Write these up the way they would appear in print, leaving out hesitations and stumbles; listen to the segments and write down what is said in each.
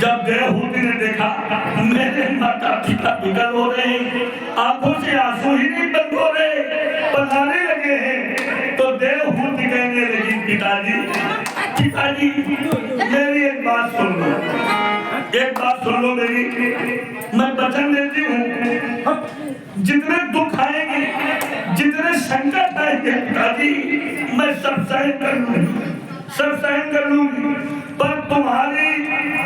जब देवहूति ने देखा मेरे माता पिता विकल हो रहे हैं, आंखों से आंसू ही नहीं बंद हो रहे, पधारने लगे हैं, तो देवहूति कहने लगी पिताजी पिताजी मेरी एक बात सुन लो, एक बात सुन लो मेरी, मैं वचन देती हूँ जितने दुख आएंगे जितने संकट आएंगे पिताजी मैं सब सहन कर लूंगी, सब सहन कर लूंगी, पर तुम्हारी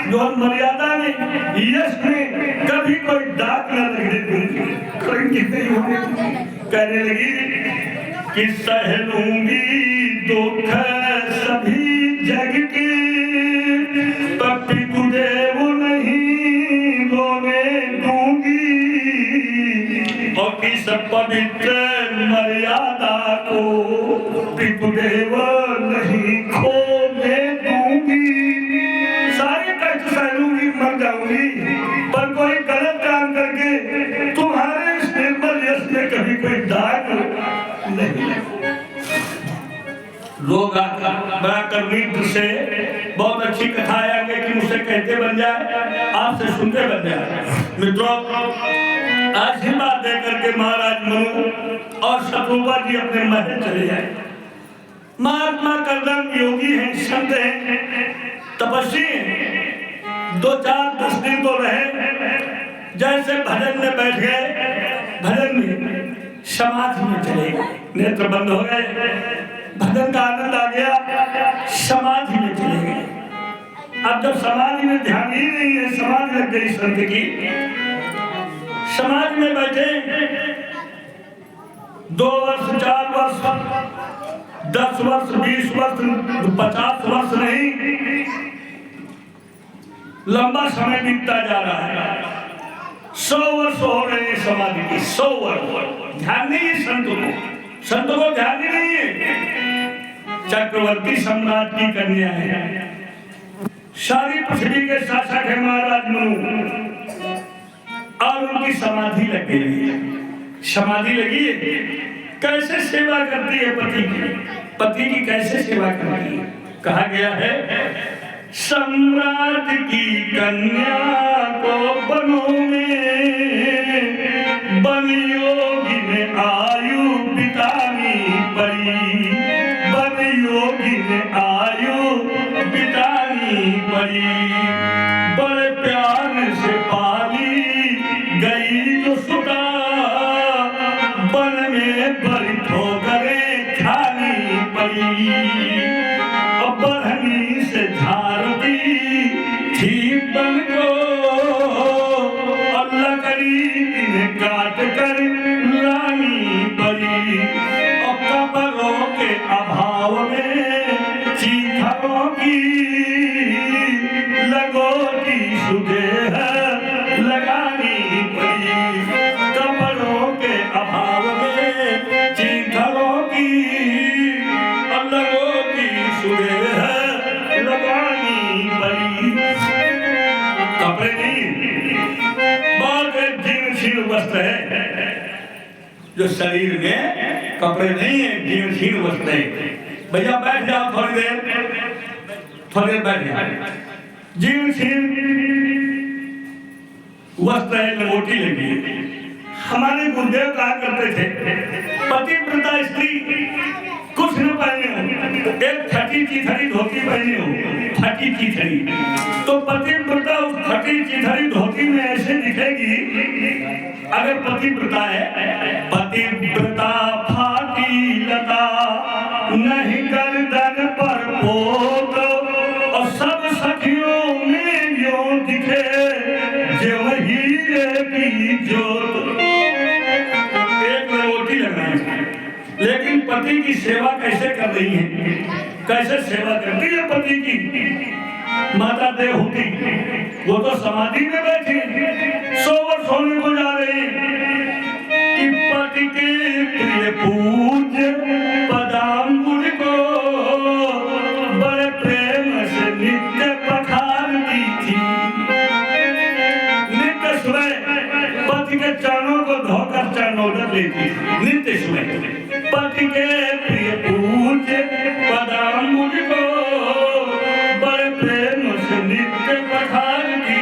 जो मर्यादा में यश में कभी कोई दाग न लगने दूंगी, करेंगे नहीं होगी। कहने लगी कि सह लूंगी दुख सभी जग के, पितुदेव नहीं रोने दूंगी, और इस पवित्र मर्यादा को पितुदेव नहीं खोने दूंगी। सारे कष्ट सह लूंगी, मर जाऊंगी, पर कोई गलत काम करके तुम्हारे इस निर्मल यश में कभी कोई दाग नहीं। लोग बड़ा करुणित से बहुत अच्छी कथा आगे कि मुझसे कहते बन जाए, आपसे सुनते बन जाए। मित्रों, आशीर्वाद दे करके महाराज मनु और शत्रुपा जी अपने महल चले जाए। महात्मा करदम योगी हैं, संत हैं, तपस्वी हैं, 2-4-10 दिन तो रहे, जैसे भजन में बैठ गए, भजन में समाधि में चले गए, नेत्र बंद हो गए, भजन का आनंद आ गया, समाधि में चले गए। अब जब समाधि में ध्यान ही नहीं है, समाधि लग गई संत की, समाधि में बैठे 2 वर्ष 4 वर्ष 10 वर्ष 20 वर्ष 50 वर्ष नहीं, लंबा समय बीतता जा रहा है, 100 वर्ष हो रहे हैं समाधि की, 100 वर्ष। ध्यान नहीं है संत को ध्यान ही नहीं है। चक्रवर्ती सम्राट की कन्या है, सारी पृथ्वी के शासक है महाराज मनु, और उनकी समाधि लग गई है। समाधि लगी है, कैसे सेवा करती है पति की कैसे सेवा करती है। कहा गया है सम्राट की कन्या को बनों में बन योगी ने आयु बितानी पड़ी, बन योगी ने आयु बितानी पड़ी, बड़े प्यार से पाली गई जो सुता, बन में बड़ी ठोकरें खानी पड़ी, अब बढ़नी से झाड़ती थी बन को, और लकड़ी इन्हें काट कर लानी पड़ी, और कब्रों के अभाव में चीथरों की लगोटी सुदेह लगानी पड़ी, कब्रों के अभाव में चीथरों की लगोटी सुदेह लगानी पड़ी। कपड़े नहीं, बहुत जीर्ण वस्त्र है, जो शरीर में कपड़े नहीं है, जीर्ण वस्त्र है। भैया बैठ जाओ थोड़ी देर बैठ जाओ, जीर्ण वस्त्र है, लंगोटी लगी। हमारे गुरुदेव कहा करते थे पतिव्रता स्त्री कुछ न पहने हो, एक फटी चिथड़ी धोती पहने हो, फटी चिथड़ी, तो पतिव्रता उस फटी चिथड़ी धोती में ऐसे दिखेगी। अगर पतिव्रता है, पतिव्रता फाटी लता नहीं गर्दन पर पोत, और सब सखियों में यो दिखे जो हीरे की जोत। एक रोटी लगाए, लेकिन पति की सेवा कैसे कर रही है, कैसे सेवा करती है पति की माता देवहूति। वो तो समाधि में बैठी 100 वर्ष होने को जा रही कि पति के प्रिय पूज्य पदांबुज को बड़े प्रेम से नित्य पखारती थी। नित्य सुबह पति के चरणों को धोकर चरणोदक लेती थी, नित्य सुबह पति के प्रिय पूज्य पदांबुज को बड़े प्रेम से नित्य पखारती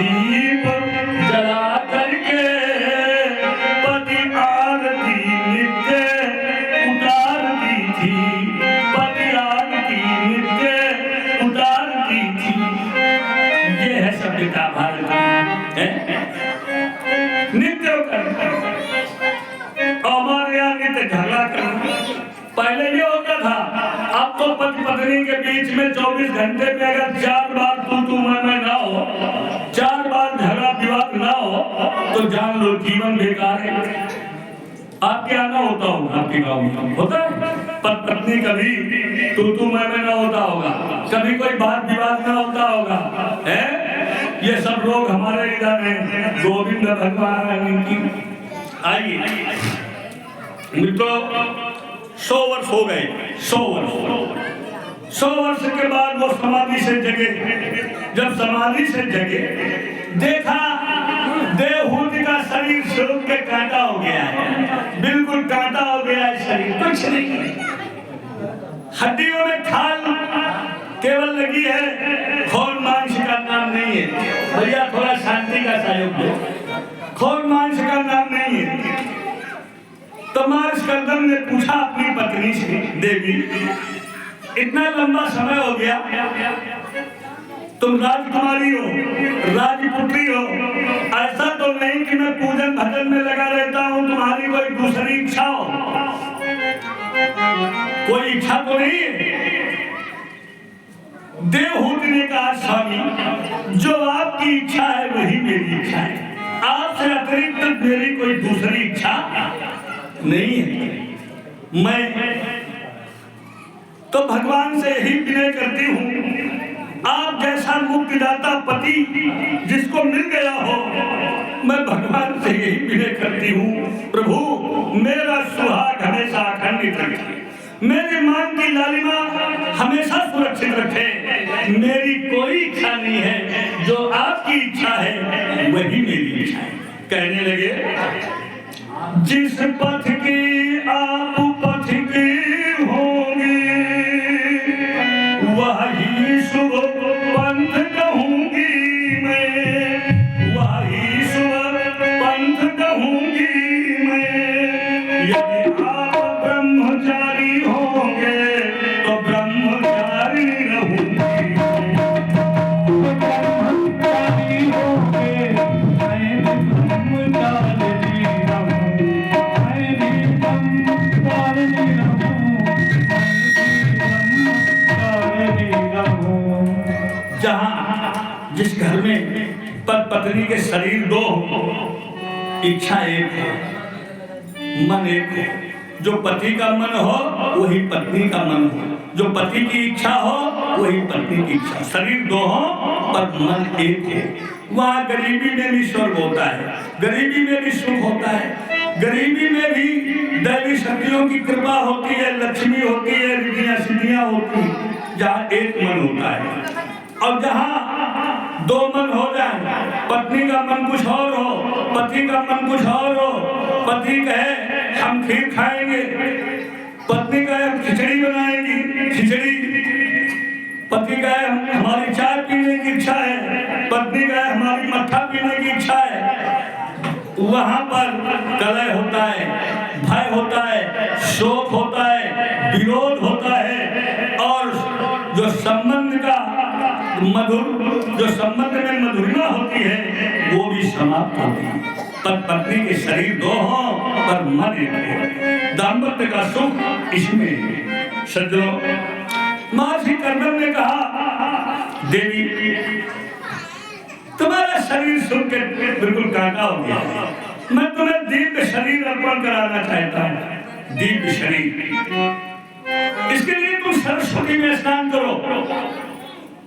दीप जला करके पति आरती नित्य उतारती थी, पति आरती नित्य उतारती थी। ये है सभ्यता भारत की, नित्य हमारे यहाँ नित्य झगड़ा करना। पहले ये होता था, अब तो पति पत्नी के बीच में 24 घंटे में अगर 4 बार तू मैं ना हो, 4 बार झगड़ा विवाद ना हो, तो जान लो जीवन बेकार है। आपके यहाँ ना होता होगा, आपके गाँव में होता है पत्नी कभी तू मैं ना होता होगा, कभी कोई बात विवाद ना होता होगा, है? ये सब लोग हमारे इधर में गोविंद भगवान की। आइए मित्रों, 100 वर्ष हो गए, 100 वर्ष के बाद वो समाधि से जगे। जब समाधि से जगे, देखा देवहूति का शरीर सूख के कांटा हो गया है, बिल्कुल कांटा हो गया है शरीर, कुछ नहीं, हड्डियों में खाल केवल लगी है, खून मांस का नाम नहीं है। भैया थोड़ा शांति का सहयोग दो, खून मांस का नाम नहीं है। तो मार्शकंदम ने पूछा अपनी पत्नी से, देवी इतना लंबा समय हो गया, तुम राजकुमारी हो, राजपुत्री हो, ऐसा तो नहीं कि मैं पूजन भजन में लगा रहता हूँ, तुम्हारी कोई दूसरी इच्छा हो? कोई इच्छा तो नहीं है? देवहूति ने कहा, स्वामी जो आपकी इच्छा है वही मेरी इच्छा है, आपसे अतिरिक्त मेरी कोई दूसरी इच्छा नहीं है। मैं तो भगवान से ही विनय करती हूँ, आप जैसा मुक्तिदाता पति जिसको मिल गया हो, मैं भगवान से यही विनय करती हूँ, प्रभु मेरा सुहाग हमेशा अखंडित रखे, मेरे मान की लालिमा हमेशा सुरक्षित रखे। मेरी कोई इच्छा नहीं है, जो आपकी इच्छा है वही मेरी इच्छा है। कहने लगे, जिस पथ की आप पथिक होंगे वही शुभ पंथ कहूंगी मैं, वही शुभ पंथ कहूंगी मैं। यदि आप ब्रह्मचारी होंगे तो ब्रह्मचारी रहूंगी, ब्रह्मचारी होंगे मैं ब्रह्मचारी रहूंगी। जहां जिस घर में पत्नी के शरीर दो हो, इच्छा एक है, मन एक है, जो पति का मन हो वही पत्नी का मन हो, जो पति की इच्छा हो वही पत्नी की इच्छा, शरीर दो हो पर मन एक है। वहाँ गरीबी में भी स्वर्ग होता है, गरीबी में भी सुख होता है, गरीबी में भी दैवी शक्तियों की कृपा होती है, लक्ष्मी होती है, रिद्धियां सिद्धियां होती है, जहाँ एक मन होता है। और जहाँ दो मन हो जाए, पत्नी का मन कुछ और हो, पति का मन कुछ और हो, पति कहे हम खीर खाएंगे, पत्नी कहे हम खिचड़ी बनाएंगी, खिचड़ी, पति कहे हमारी चाय पीने की इच्छा है, पत्नी कहे हमारी मट्ठा पीने की इच्छा है, वहां पर कलह होता है, भय होता है, शोक होता है, विरोध होता है, और जो संबंध का मधुर, जो संबंध में मधुरिमा होती है वो भी समाप्त होती है। पत्नी के शरीर दो हो पर मन एक है, दाम्पत्य का सुख इसमें। सज्जनों, महर्षि कर्दम ने कहा, देवी तुम्हारा शरीर सुन के बिल्कुल कांटा हो गया, मैं तुम्हें दिव्य शरीर अर्पण कराना चाहता हूँ, दिव्य शरीर। इसके लिए तुम सरस्वती में स्नान करो,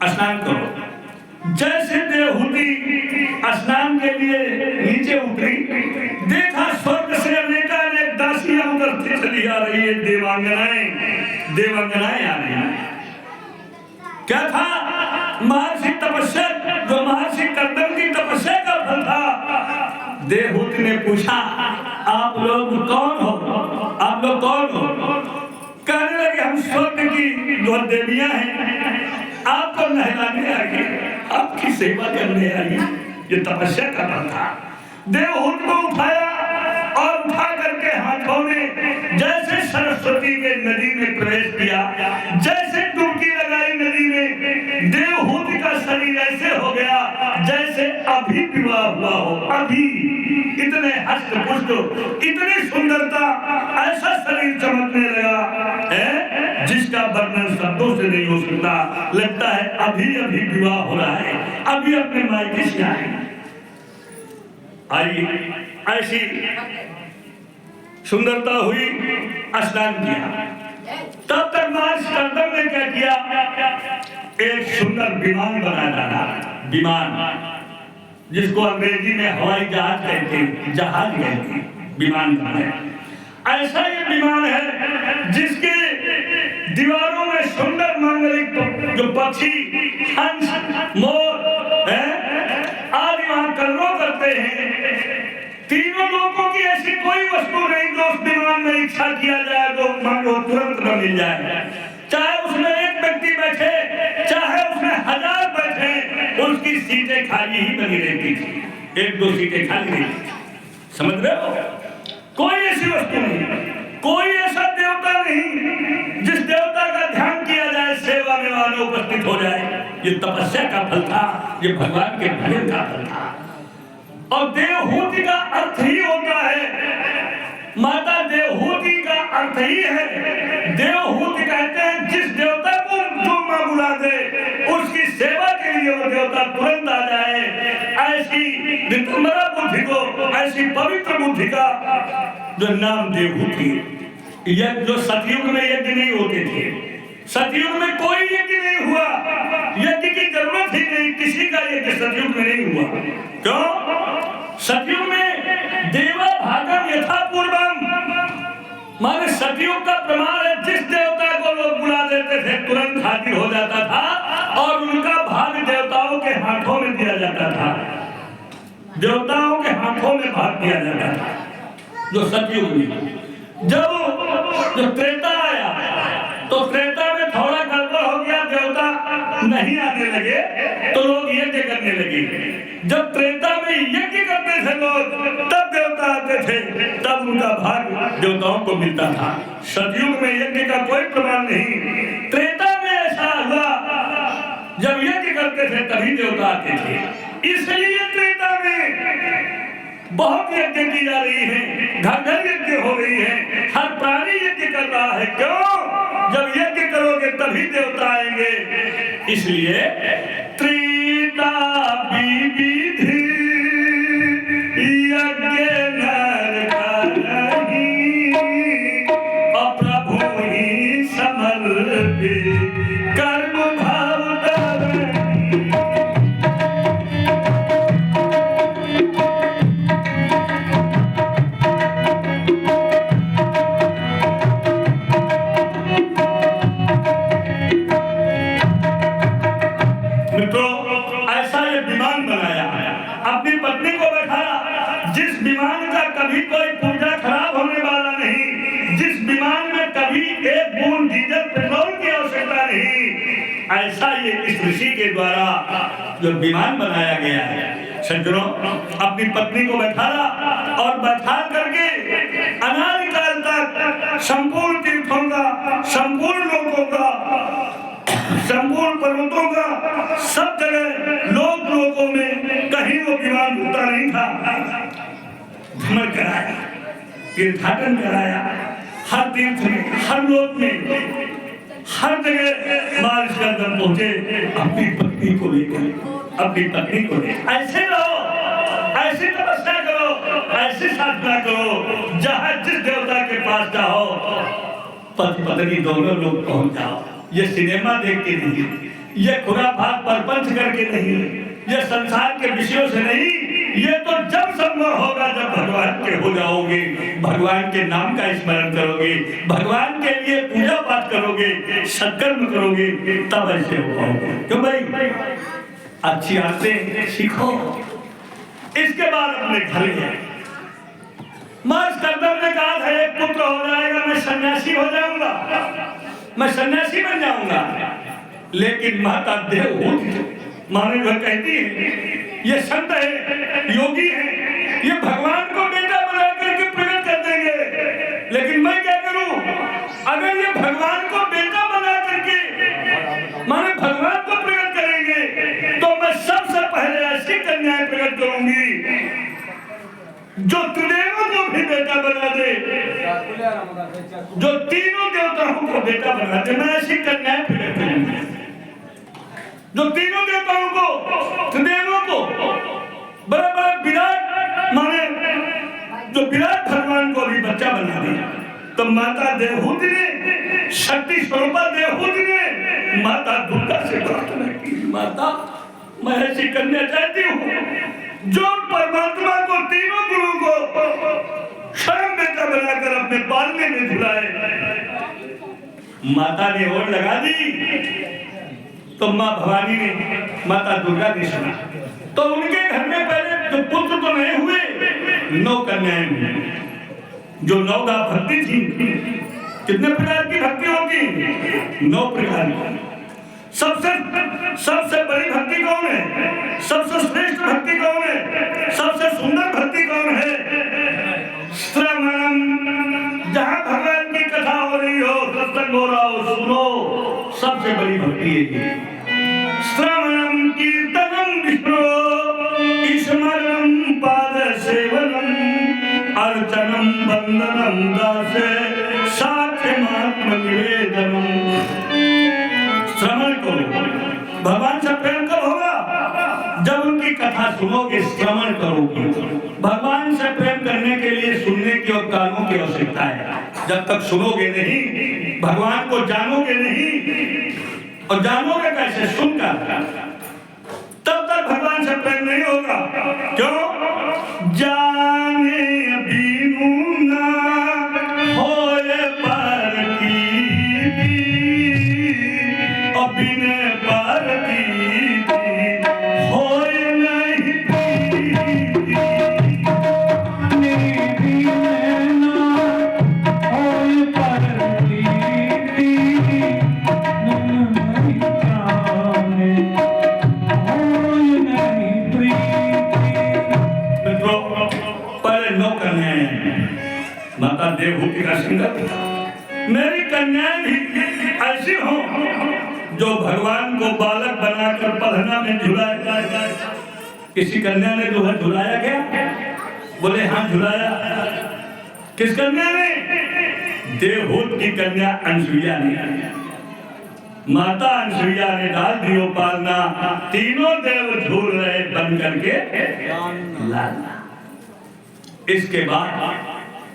स्नान करो। जैसे देवहूति स्नान के लिए नीचे उतरी, देखा स्वर्ग से अनेकानेक दासियां उतरती चली आ रही है, देवांगनाएं, देवांगनाएं आ रही हैं। क्या था? महर्षि तपस्या, जो महर्षि कर्दम की तपस्या का फल था। देवहूति ने पूछा, आप लोग कौन हो? आप लोग कौन हो? कहने लगे हम स्वर्ग की जो देवियां हैं, आपको नहलाने आई, आपकी सेवा करने आई। ये तपस्या का फल था। देवहूति को उठाया और उठा करके हाथों में जैसे सरस्वती के नदी में प्रवेश किया, जैसे डुबकी लगाई नदी में, देवहूति का शरीर ऐसे हो गया जैसे अभी विवाह हुआ हो। अभी इतने हस्त पुष्ट, इतनी सुंदरता, ऐसा शरीर चमकने लगा है जिसका वर्णन शब्दों से नहीं हो सकता। लगता है अभी अभी विवाह हो रहा है, अभी अपने मायके से आए। आई ऐसी सुंदरता हुई, स्नान किया। तब तक मार्स कर्दम ने क्या किया, एक सुंदर विमान बना डाला। विमान जिसको अंग्रेजी में हवाई जहाज कहते हैं, जहाज कहते हैं, विमान बनाया। ऐसा ये विमान है जिसके दीवारों में सुंदर मांगलिक जो पक्षी, हंस, मोर आदि वहां कलरव करते हैं। तीनों लोगों की ऐसी कोई वस्तु नहीं जो उस विमान में इच्छा किया जाए तो मानो तुरंत न मिल जाए। चाहे उसमें एक व्यक्ति बैठे, चाहे उसमें 1000 बैठे, उसकी सीटें खाली ही बनी रहती थी। एक दो सीटें खाली रहती थी। समझ रहे हो? कोई ऐसी वस्तु नहीं, कोई ऐसा देवता नहीं जिस देवता का ध्यान किया जाए सेवा में वाले उपस्थित हो जाए। ये तपस्या का फल था, ये भगवान के भजन का फल था। और देवहूति का अर्थ ही होता है, माता देवहूति का अर्थ ही है, देवहूति कहते हैं जिस देवता को जो मां बुला दे उसकी सेवा के लिए वो देवता तुरंत आ जाए। ऐसी दिगंबरा बुद्धि को, ऐसी पवित्र बुद्धि का जो नाम देवहूति। यज्ञ जो सतयुग में यज्ञ नहीं होते थे, सतयुग में कोई यज्ञ नहीं हुआ, यज्ञ की जरूरत ही नहीं, किसी का यज्ञ सतयुग में नहीं हुआ। क्यों? सतयुग में देवा भागम यथा पूर्वम, माने सतयुग का प्रमाण है जिस देवता को लोग बुला देते थे तुरंत हाजिर हो जाता था और उनका भाग देवताओं के हाथों में दिया जाता था। देवताओं के हाथों में भाग दिया जाता था जो सतयुग में। जब त्रेता आया तो त्रेता में थोड़ा गड़बड़ हो गया, देवता नहीं आने लगे तो लोग यज्ञ करने लगे। जब त्रेता में यज्ञ करते थे लोग तब देवता आते थे, तब उनका भाग देवताओं को मिलता था। सतयुग में यज्ञ का कोई प्रमाण नहीं, त्रेता में ऐसा हुआ जब यज्ञ करते थे तभी देवता आते थे। इसलिए त्रेता में बहुत यज्ञ की जा रही है, घर घर यज्ञ हो रही है, हर प्राणी यज्ञ कर रहा है। क्यों? जब यज्ञ करोगे तभी देवता आएंगे। इसलिए त्रेता विधि यज्ञ नर करहि, प्रभु ही समर्पि कर्म भाव धरहि। अपनी पत्नी को बैठाया जिस विमान का कभी कोई पूजा खराब होने वाला नहीं, जिस विमान में कभी एक बूंद डीजल पेट्रोल की आवश्यकता नहीं, ऐसा ये इस ऋषि के द्वारा जो विमान बनाया गया है। सज्जनों, अपनी पत्नी को बैठाया और बैठा करके अनादिकाल तक संपूर्ण तीर्थों का, संपूर्ण लोकों का, संपूर्ण पर्वतों का, सब जगह लोकों में कहीं वो विमान उड़ता नहीं था। भ्रमण कराया, तीर्थाटन कराया, हर तीर्थ में, हर लोक में, हर जगह मार्च का दम पहुंचे अपनी पत्नी को लेकर, अपनी पत्नी को लेकर। ऐसे रहो, ऐसी तपस्या करो, ऐसी साधना करो, जहां जिस देवता के पास जाओ पति पत्नी दोनों लोग पहुंच जाओ। ये सिनेमा देख के नहीं, ये खुराफात परपंच करके नहीं, ये संसार के विषयों से नहीं, ये तो जब संभव होगा जब भगवान के हो जाओगे, भगवान के नाम का स्मरण करोगे, भगवान के लिए पूजा पाठ करोगे, सत्कर्म करोगे, तब ऐसे हो पाओगे। क्यों भाई? अच्छी आदतें सीखो, इसके बाद अपने घर जाए। मार्स कर्दम ने कहा था एक पुत्र हो जाएगा, मैं सन्यासी हो जाऊंगा, मैं सन्यासी बन जाऊंगा। लेकिन माता देवहूति माने वह कहती है ये संत है, योगी है, ये भगवान को बेटा बना करके प्रकट कर देंगे। लेकिन मैं क्या करूं, अगर ये भगवान को बेटा बना करके माने भगवान को प्रकट करेंगे तो मैं सबसे पहले ऐसी कन्याएं प्रकट करूंगी जो त्रिदेवों को भी बेटा बना दे, जो तीनों देवताओं को बेटा बना दे। मैं ऐसी कन्याएं प्रकट करूंगी जो तीनों देवताओं को, त्रिदेवों को, बड़ा बड़ा विराट माने जो विराट भगवान को भी बच्चा बना दिया। तो माता देवहूति ने, शक्ति स्वरूपा देवहूति ने माता दुर्गा से प्रार्थना की, माता मैं ऐसी कन्या चाहती हूँ जो परमात्मा को, तीनों गुरु को स्वयं बेटा बनाकर अपने पालने में झुलाए। माता ने ओर लगा दी तो माँ भवानी ने, माता दुर्गा ने सुना। तो उनके घर में पहले जो पुत्र तो नहीं हुए, 9 कन्याएं हुई जो 9 भक्ति थी। कितने प्रकार की भक्ति होगी? 9 प्रकार की। सबसे बड़ी भक्ति कौन है? सबसे श्रेष्ठ भक्ति कौन है? सबसे सुंदर भक्ति कौन है? श्रवणम, जहाँ भगवान की कथा हो रही हो, सत्संग हो रहा हो, सुनो, सबसे बड़ी भक्ति है। श्रवणम कीर्तनम विष्णु, स्मरणम पाद सेवनम, अर्चनम वंदनम दासे, साक्ष्यमात्म निवेदनम। श्रवण करो, भगवान से प्रेम कब होगा? जब उनकी कथा सुनोगे, श्रवण करोगे। भगवान से प्रेम करने के लिए सुनने की और कानों की आवश्यकता है। जब तक सुनोगे नहीं, भगवान को जानोगे नहीं, और जानोगे कैसे? सुनकर। तब तक भगवान से प्रेम नहीं होगा। क्यों? जाने बीनू ना होए पर की, और बिने पर की होए नहीं प्रीति। माता देवहूति का संकल्प, मेरी कन्याएं भी ऐसी हो जो भगवान को बालक बनाकर पढ़ना में झुलाए। किसी कन्या ने जो है झुलाया क्या? बोले हाँ झुलाया। किस कन्या ने? देवहूति की कन्या अनसुईया ने। माता अनसुईया ने डाल दियो पालना, तीनों देव झूल रहे बन करके लालना। इसके बाद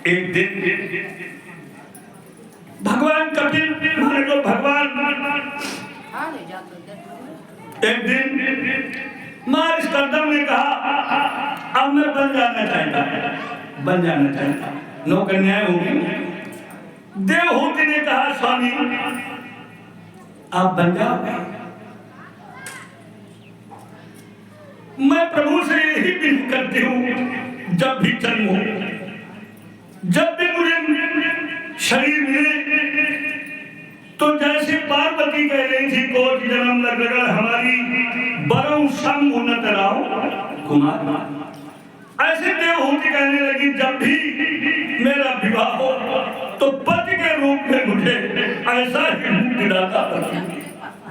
एक दिन भगवान कपिल माने तो भगवान एक दिन मां स्कंदम ने कहा अब मैं बन जाना चाहता। 9 कन्याएं होगी। देवहूति ने कहा स्वामी आप बन जाओ। मैं प्रभु से यही विनती करती हूँ, जब भी जन्म हो, जब भी मुझे शरीर मिले, तो जैसे पार्वती कह रही थी कोटि जन्म लग लगा हमारी, बरौ संग उन्नत राव कुमार, ऐसे देवहूति कहने लगी जब भी मेरा विवाह हो तो पति के रूप में मुझे ऐसा ही मुक्ति दाता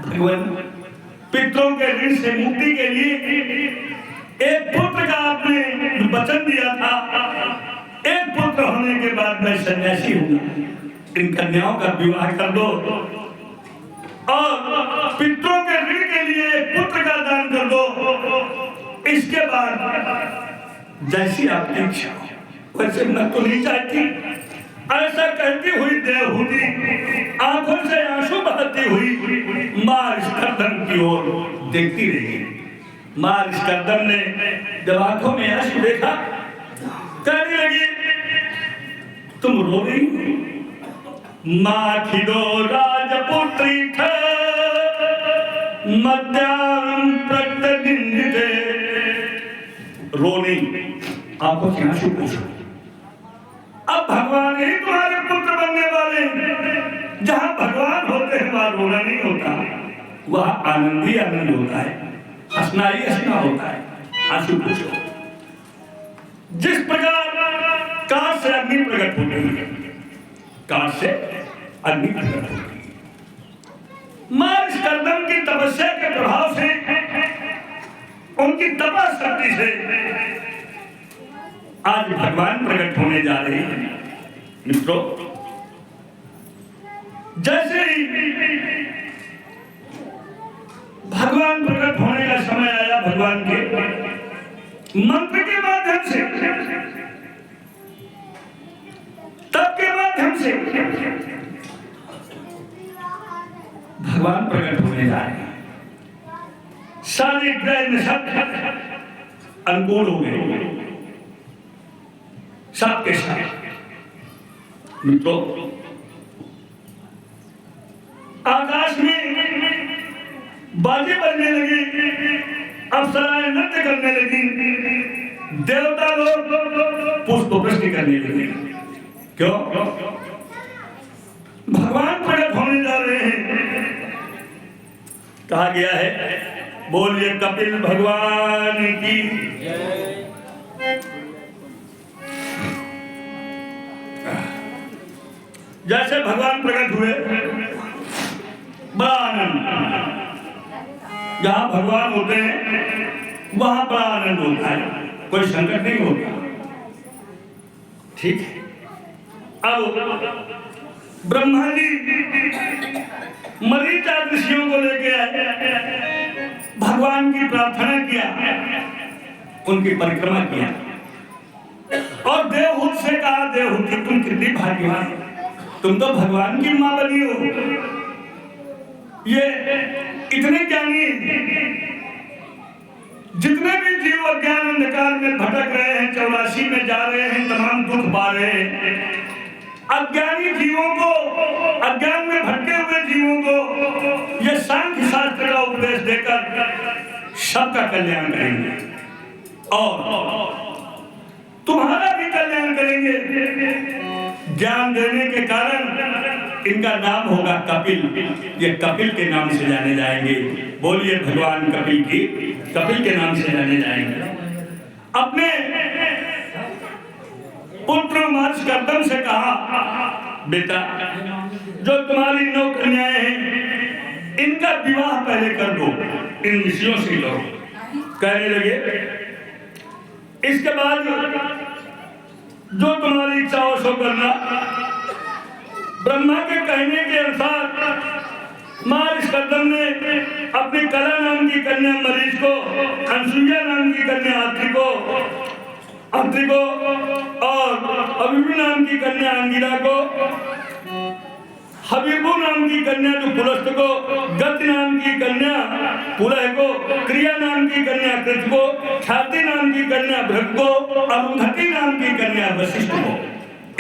भगवान। पितरों के ऋण से मुक्ति के लिए एक पुत्र का आपने वचन दिया था, एक पुत्र होने के बाद मैं सन्यासी हूँ। इन कन्याओं का विवाह कर दो और पितरों के ऋण के लिए एक पुत्र का दान कर दो। इसके बाद जैसी आपकी इच्छा हो। वैसे मैं तो नहीं चाहती। ऐसा कहती हुई देवहूति आंखों से आंसू बहाती हुई मां स्कंदन की ओर देखती रही। मां स्कंदन ने जब आंखों में आंसू देखा, कहने लगी तुम रो रही? मां खिदो राजपुत्री थे मध्याह्न प्रतिनिधि। रो नहीं, आंखों से आंसू पूछो। अब भगवान ही तुम्हारे पुत्र बनने वाले। जहां भगवान होते हैं वहां रोना नहीं होता, वहां आनंद ही आनंद होता है, हंसना ही हंसना होता है। आंसू पूछो। जिस प्रकार काठ से अग्नि प्रकट होती है, काठ से अग्नि प्रकट होती है, मार स्कंदन की तपस्या के प्रभाव से, उनकी तपा शक्ति से आज भगवान प्रकट होने जा रहे हैं। मित्रों, जैसे ही भगवान प्रकट होने का समय आया, भगवान के मंत्र के माध्यम से, तप के माध्यम से भगवान प्रकट होने जा रहे हैं। सारे ग्रह में सब अनुकूल हो गए, सबके साथ। मित्रों, आकाश में बाजे बजने लगी, अप्सराएं नृत्य करने लगी, देवता लोग पुष्प वृष्टि करने लगे। क्यों? भगवान प्रकट होने जा रहे हैं। कहा गया है, बोलिए कपिल भगवान की। जैसे भगवान प्रकट हुए, बड़ा आनंद। जहां भगवान होते हैं वहां बड़ा आनंद होता है, कोई संकट नहीं होता। ठीक है। अब ब्रह्मा जी मरीच ऋषियों को लेके आए, भगवान की प्रार्थना किया, उनकी परिक्रमा किया और देवहूत से कहा, देवहूति तुम कितनी भाग्यवान, तुम तो भगवान की मां बनी हो। ये इतने ज्ञानी, जितने भी जीव अज्ञान अंधकार में भटक रहे हैं, 84 में जा रहे हैं, तमाम दुख पा रहे हैं, अज्ञानी जीवों को, अज्ञान में भटके हुए जीवों को ये सांख्य शास्त्र का उपदेश देकर सबका कल्याण करेंगे और तुम्हारा भी कल्याण करेंगे। ज्ञान देने के कारण इनका नाम होगा कपिल। ये कपिल के नाम से जाने जाएंगे। बोलिए भगवान कपिल की, कपिल के नाम से जाने जाएंगे। अपने पुत्र मार्शकर्दम से कहा, बेटा जो तुम्हारी 9 कन्याएं हैं, इनका विवाह पहले कर दो, इन ऋषियों से लो। कहने लगे, इसके बाद जो तुम्हारी इच्छा हो सो करना। ब्रह्मा के कहने के अनुसार मार्शकर्दम ने अपनी कला नाम की कन्या मरीच को, अनसुईया नाम की कन्या अत्रि को और अभिमन्यु नाम की कन्या अंगिरा को, हबीबू नाम की कन्या जो पुलस्त को, गति नाम की कन्या पुलह को, क्रिया नाम की कन्या कृत को, ख्याति नाम की कन्या भृग को, अरुंधति नाम की कन्या वशिष्ठ को,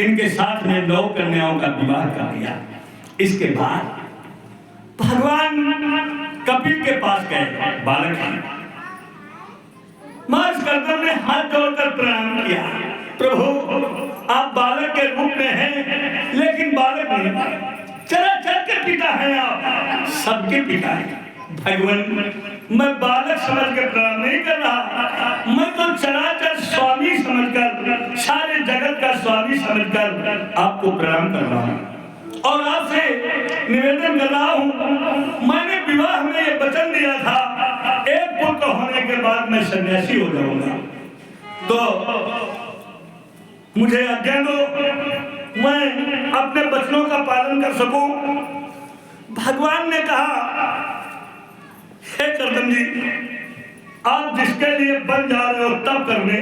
इनके साथ में 9 कन्याओं का विवाह कर दिया। इसके बाद भगवान कपिल के पास गए, बालक मार्शकर्दम ने हाथ जोड़कर प्रणाम किया, प्रभु आप बालक के रूप में हैं, लेकिन बालक नहीं, चराचर के पिता हैं आप, सबके पिता हैं। भगवान, मैं बालक समझ के प्रणाम नहीं कर रहा, मैं तो चराचर स्वामी समझकर, सारे जगत का स्वामी समझकर आपको प्रणाम कर रहा हूँ और आपसे निवेदन कर रहा हूँ। मैंने विवाह में ये वचन दिया था, एक पुत्र होने के बाद मैं सन्यासी हो जाऊंगा, तो मुझे आज्ञा दो, मैं अपने वचनों का पालन कर सकूं। भगवान ने कहा, हे कर्दम जी, आप जिसके लिए बन जा रहे हो तब करने,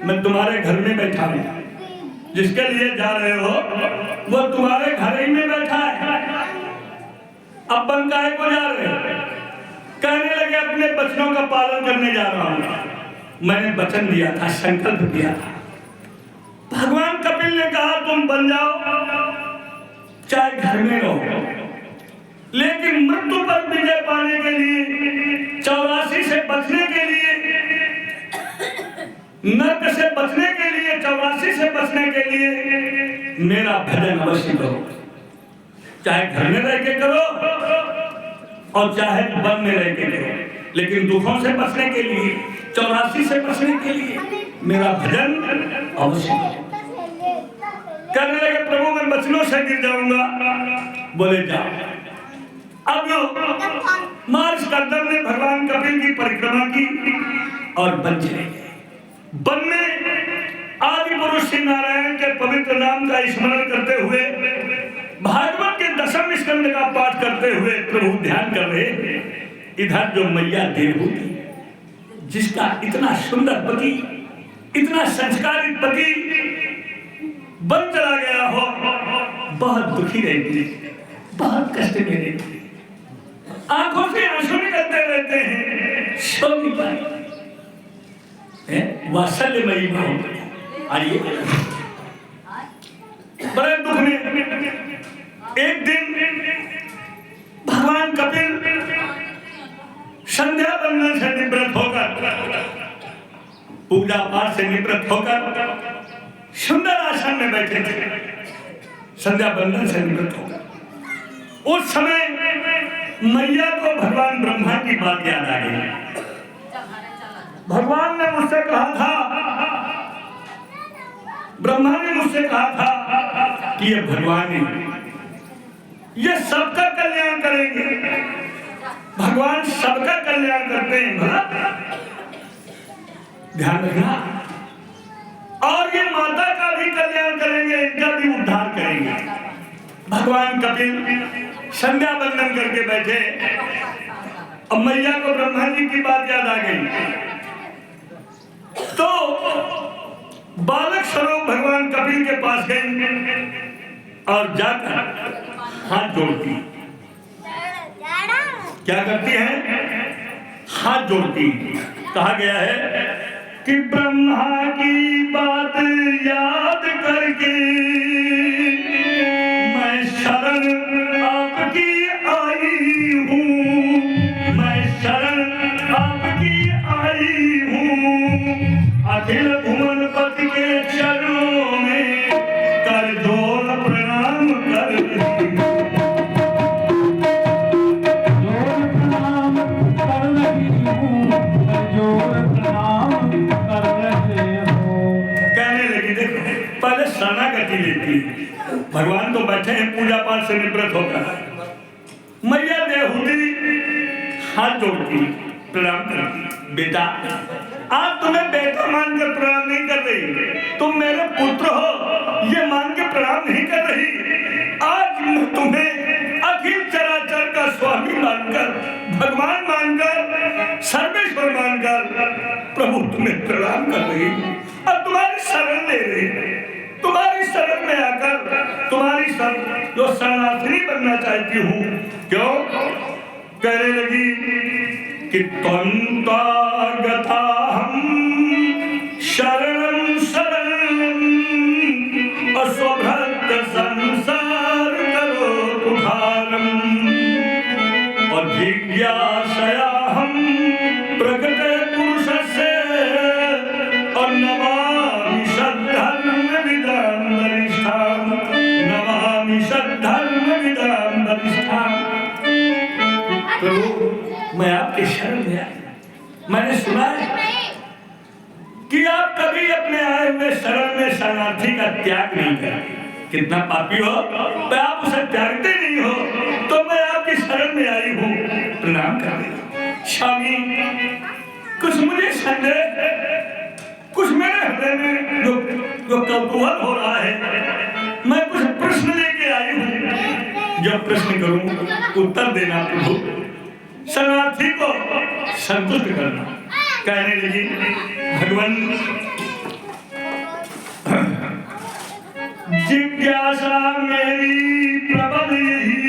मैं तुम्हारे घर में बैठा हूं। जिसके लिए जा रहे हो वो तुम्हारे घर ही में बैठा है, अब बन काहे को जा रहे हो? कहने लगे, अपने वचनों का पालन करने जा रहा हूं। मैंने वचन दिया था, संकल्प दिया था। भगवान कपिल ने कहा, तुम बन जाओ, चाहे घर में रहो, लेकिन मृत्यु पर विजय पाने के लिए, 84 से बचने के लिए, नरक से बचने के लिए, 84 से बचने के लिए मेरा भजन अवश्य करो। चाहे घर में रह के करो और चाहे वन में रह के करो, लेकिन दुखों से बचने के लिए, 84 से बचने के लिए मेरा भजन अवश्य। कहने लगे प्रभु मैं बचनों से गिर जाऊंगा। बोले जाओ। अब मार्च कर्दम ने भगवान कपिल की परिक्रमा की और वन चले गए। वन में आदि पुरुष श्री नारायण के पवित्र नाम का स्मरण करते हुए, भागवत के 10वें स्कंद का पाठ करते हुए प्रभु ध्यान कर रहे। इधर जो मैया देवहूति, जिसका इतना सुंदर पति, इतना संस्कारित पति बन चला गया हो, बहुत दुखी रहती, बहुत कष्ट में रहती, आंखों से आंसू निकलते रहते हैं, सो नहीं पाए। वात्सल्यमयी भाव आइए बड़े दुख में। एक दिन भगवान कपिल संध्या बंदन से निवृत्त होकर, पूजा पाठ से निवृत्त होकर सुंदर आसन में बैठे थे। संध्या बंदन से निवृत्त होकर उस समय मैया को भगवान ब्रह्मा की बात याद आ गई। भगवान ने मुझसे कहा था, ब्रह्मा ने मुझसे कहा था कि ये भगवान है, ये सबका कल्याण करेंगे। भगवान सबका कल्याण करते हैं, ध्यान रखना। और ये माता का भी कल्याण करेंगे, इनका भी उद्धार करेंगे। भगवान कपिल संध्या बंदन करके बैठे, अब मैया को ब्रह्मा जी की बात याद आ गई। तो बालक स्वरूप भगवान कपिल के पास गए और जाकर हाथ जोड़ती। क्या करती है? हाथ जोड़ती। कहा गया है कि ब्रह्मा की बात याद करके मैं शरण आपकी आई हूँ, मैं शरण आपकी आई हूँ। अखिल भुवनपति के चरणों में कर जोर प्रणाम कर शरणागति लेती। भगवान तो बैठे हैं पूजा पाठ से निवृत्त होकर। मैया देवहूति हाथ जोड़ती, प्रणाम करती। बेटा, आज तुम्हें बेटा मानकर प्रणाम नहीं कर रही, तुम मेरे पुत्र हो ये मान के प्रणाम नहीं कर रही। आज मैं तुम्हें अखिल चराचर का स्वामी मानकर, भगवान मानकर, सर्वेश्वर मानकर प्रभु तुम्हें प्रणाम कर रही और तुम्हारी शरण ले रही। तुम्हारी शरण में आकर तुम्हारी जो शरणार्थी बनना चाहती हूँ। क्यों? कहने लगी कि त्वन्तागता हम शरणं शरणं अस्वभक्त संसार करो उद्धारम और जिज्ञासया हम प्रकट पुरुषस्य और नमामि सद्धर्म विदां वरिष्ठां, नमामि सद्धर्म विदां वरिष्ठां। प्रभु, मैं आपके शरण में आया। मैंने सुना है कि आप कभी अपने आए हुए शरण में शरणार्थी का त्याग नहीं करते। कितना पापी हो, मैं आप उसे त्यागते नहीं हो, तो मैं आपकी शरण में आई हूँ, प्रणाम कर रही। स्वामी, कुछ मुझे संदेह, कुछ मेरे हृदय में जो कौतूहल हो रहा है, मैं कुछ प्रश्न लेके आई हूँ। जब प्रश्न करूँ उत्तर देना प्रभु, शरणार्थी को संतुष्ट करना। कहने लगी, भगवान जिज्ञासा मेरी प्रबल यही,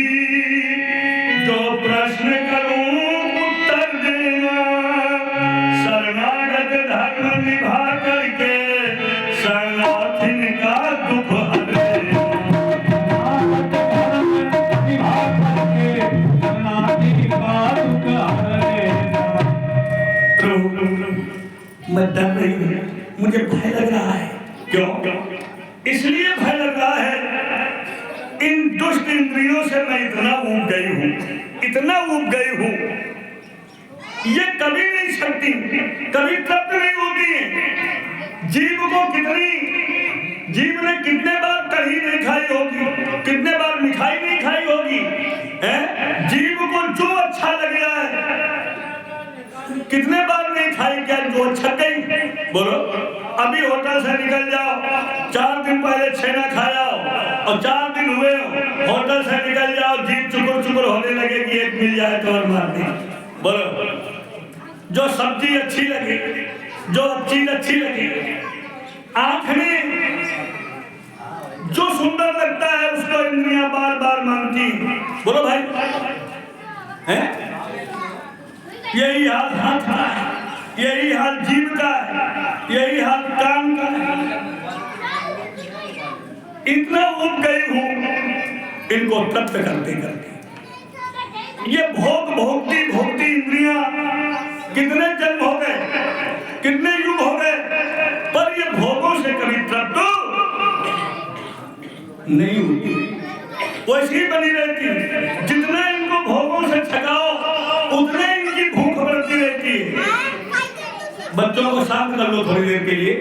जो प्रश्न करूं उत्तर देना, शरणागत धर्म निभा करके शरणार्थी का दुख हर देना। मैं डर रही हूँ, मुझे भय लग रहा है। क्यों? इसलिए भय लग रहा है, इन दुष्ट इंद्रियों से मैं इतना ऊब गई हूँ, इतना ऊब गई हूँ ये कभी नहीं सकती, कभी तृप्त नहीं होती है। जीव ने कितने बार कढ़ी नहीं खाई होगी, कितने बार मिठाई नहीं खाई होगी, जीव को जो अच्छा लग जाए कितने बार नहीं खाई, क्या जो अच्छा गई। बोलो, अभी होटल से निकल जाओ, 4 दिन पहले छेना खाया और 4 दिन हुए होटल से निकल जाओ, जीभ चुकुर चुकुर होने लगे कि एक मिल जाए तो और मार दी। बोलो, जो सब्जी अच्छी लगी, जो चीज अच्छी लगी, आंख में जो सुंदर लगता है उसको इंद्रियां बार बार मांगती। बोलो भाई, हैं? यही हाल हाथ का है, यही हाल जीभ का है, यही हाल कान का है। इतना उब गई हूं इनको तृप्त करते करते। ये भोगती भोगती इंद्रियां कितने जन्म हो गए, कितने युग हो गए, पर ये भोगों से कभी तृप्त नहीं होती, वैसी ही बनी रहती। जितना इनको भोगों से छकाओ उतने इनकी भूख बढ़ती रहती है। बच्चों को शांत कर लो थोड़ी देर के लिए,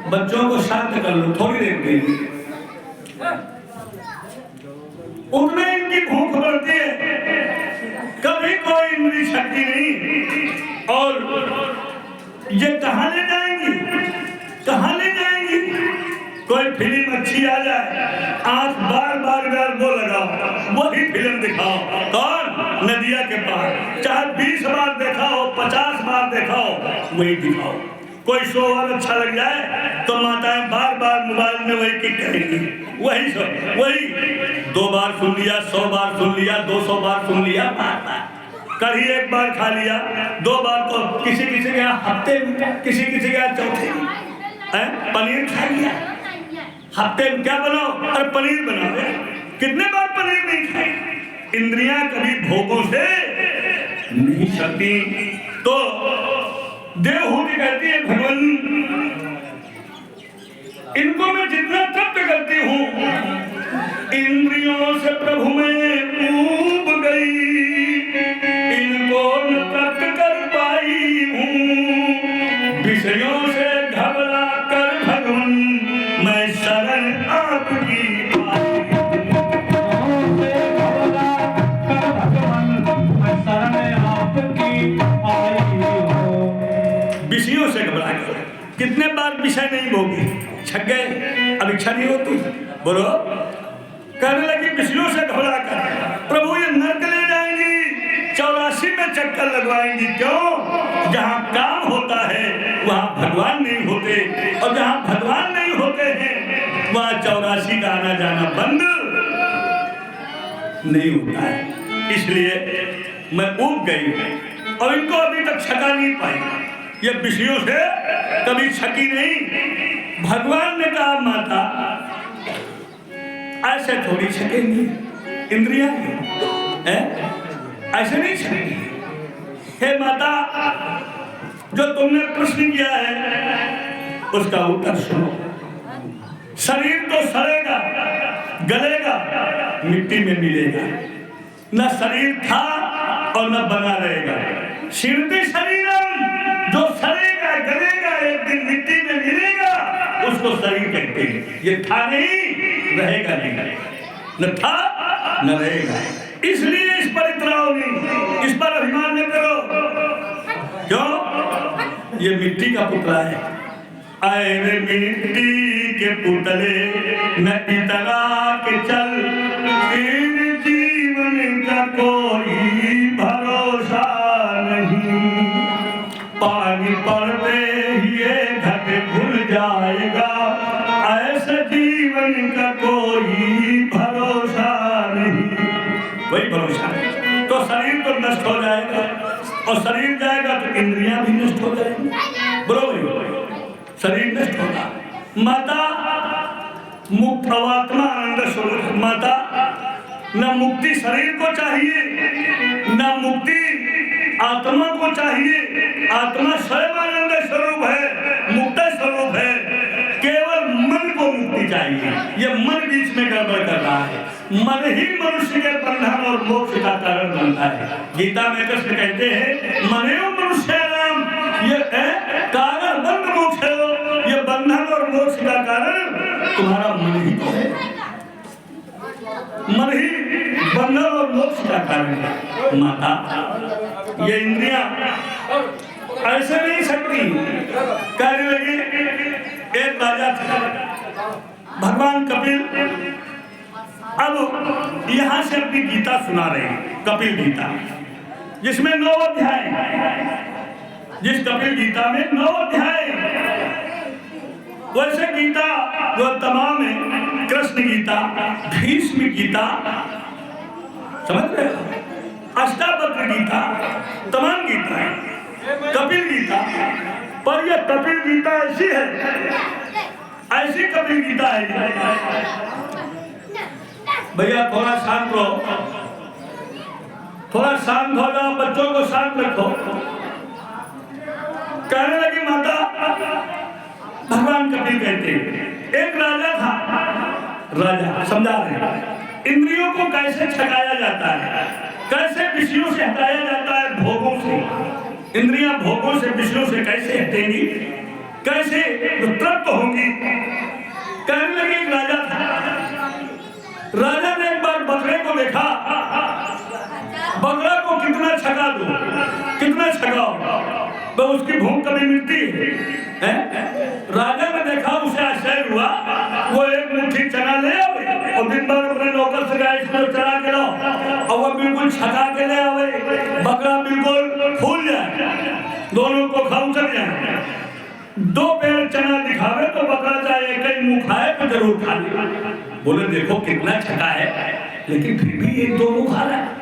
बच्चों को शांत कर लो थोड़ी देर के लिए, उतने इनकी भूख बढ़ती है। कभी कोई इंद्रिय शक्ति नहीं। और ये कहां ले जाएंगी, कहां ले जाएंगी। कोई फिल्म अच्छी आ जाए, आंख बार बार वो लगाओ, वही फिल्म दिखाओ। कौन? नदिया के पार, चाहे 20 बार देखा हो, 50 बार देखा हो, वही दिखाओ। कोई शो और अच्छा लग जाए तो माताएं बार बार मोबाइल में वही किक करेंगी, वही शो, वही 2 बार सुन लिया, 100 बार सुन लिया, 200 बार सुन लिया, कढ़ी 1 बार खा लिया, 2 बार तो किसी के यहाँ हफ्ते में, किसी के यहाँ चौथे में पनीर खा लिया। हफ्ते में क्या बनाओ? अरे पनीर बनाओ। कितने बार पनीर नहीं खाई। इंद्रियां कभी भोगों से नहीं सकती। तो देवहूति कहती है, भगवान इनको मैं जितना तृप्त करती हूँ, इंद्रियों से प्रभु मैं ऊब गई, इनको न तृप्त कर पाई हूँ। विषयों से घबरा कर भगवान मैं शरण आपकी आई। विषयों से घबरा कर, कितने बार विषय नहीं भोगी, छक गए, अब इच्छा नहीं होती। बोलो, कहने लगी विषयों से घबरा कर प्रभु ये नर्क ले जाएंगी, 84 में चक्कर लगवाएंगी। क्यों? जहाँ काम होता है वहाँ भगवान नहीं होते, और जहाँ भगवान नहीं होते हैं वहाँ 84 का आना जाना बंद नहीं होता है। इसलिए मैं ऊब गई और इनको अभी तक छका नहीं पाई। ये विषयों से कभी छकी नहीं। भगवान ने कहा, माता ऐसे थोड़ी छकेंगी इंद्रियां, ऐसे नहीं छकेंगी। हे माता, जो तुमने प्रश्न किया है उसका उत्तर सुनो। शरीर तो सड़ेगा, गलेगा, मिट्टी में मिलेगा। न शरीर था और न बना रहेगा। शिरते शरीरम, जो सड़ेगा गलेगा, एक दिन मिट्टी में मिलेगा, उसको शरीर कहते हैं। ये था नहीं, रहेगा नहीं, न था न रहेगा। इसलिए इस पर इतराओ नहीं, इस पर अभिमान न करो। क्यों? ये मिट्टी का पुतला है। आए रे मिट्टी के पुतले, न इतरा के चल, इन जीवन का कोई भरोसा नहीं। पानी पड़ते ही घट खुल जाएगा, ऐसे जीवन का कोई भरोसा नहीं। वही भरोसा है। तो शरीर तो नष्ट हो जाएगा, और शरीर जाएगा तो इंद्रियां भी नष्ट हो जाएंगी। बोलो, शरीर नष्ट होगा। माता मुक्त आत्मा आनंद स्वरूप। माता न मुक्ति शरीर को चाहिए, न मुक्ति आत्मा को चाहिए। आत्मा स्वयं आनंद स्वरूप है, मुक्त स्वरूप है। केवल मन को मुक्ति चाहिए। ये मन बीच में गड़बड़ कर रहा है। मन ही मनुष्य के बंधन और मोक्ष का कारण बनता है। गीता में कृष्ण कहते हैं मनेव मनुष्याणाम, ये कारण बंध मोक्ष है, ये बंधन और मोक्ष का कारण तुम्हारा मन ही तो है। मन ही बंधन और मोक्ष का कारण है। माता ये इंद्रियां ऐसे नहीं सकती। कहने लगे एक राजा था भगवान कपिल, अब यहां से अपनी गीता सुना रहे हैं, कपिल गीता जिसमें 9 अध्याय, जिस कपिल गीता में 9 अध्याय, वैसे गीता जो तमाम है, कृष्ण गीता, भीष्म गीता, समझ रहे हो, अष्टावक्र गीता, तमाम गीता है, कपिल गीता, पर यह कपिल गीता ऐसी है, ऐसी कपिल गीता है। भैया थोड़ा शांत रहो, थोड़ा शांत हो जाओ, बच्चों को शांत रखो। कहने लगी माता, भगवान कपिल कहते हैं एक राजा था, राजा समझा रहे इंद्रियों को कैसे छकाया जाता है, कैसे विषयों से हटाया जाता है, भोगों से। इंद्रियां भोगों से विषयों से कैसे हटेंगी, कैसे तृप्त होंगी। कहने लगे एक राजा था, राजा ने एक बार बकरे को देखा, बकरा को कितना छका दो, कितना छकाओ तो उसकी भूख कभी मिलती है? राजा ने देखा, उसे आश्चर्य हुआ, वो एक मुट्ठी चना ले आवे और दिन भर अपने नौकर से कहा इसको चला के लाओ, और वो बिल्कुल छका के ले आवे, बकरा बिल्कुल फूल जाए, दोनों को खाऊ चल जाए। 2 पेड़ चना दिखावे तो बकरा चाहे कहीं मुंह खाए तो जरूर खा ले। बोले देखो कितना छका है, लेकिन फिर भी 1-2 मुंह खा रहा है।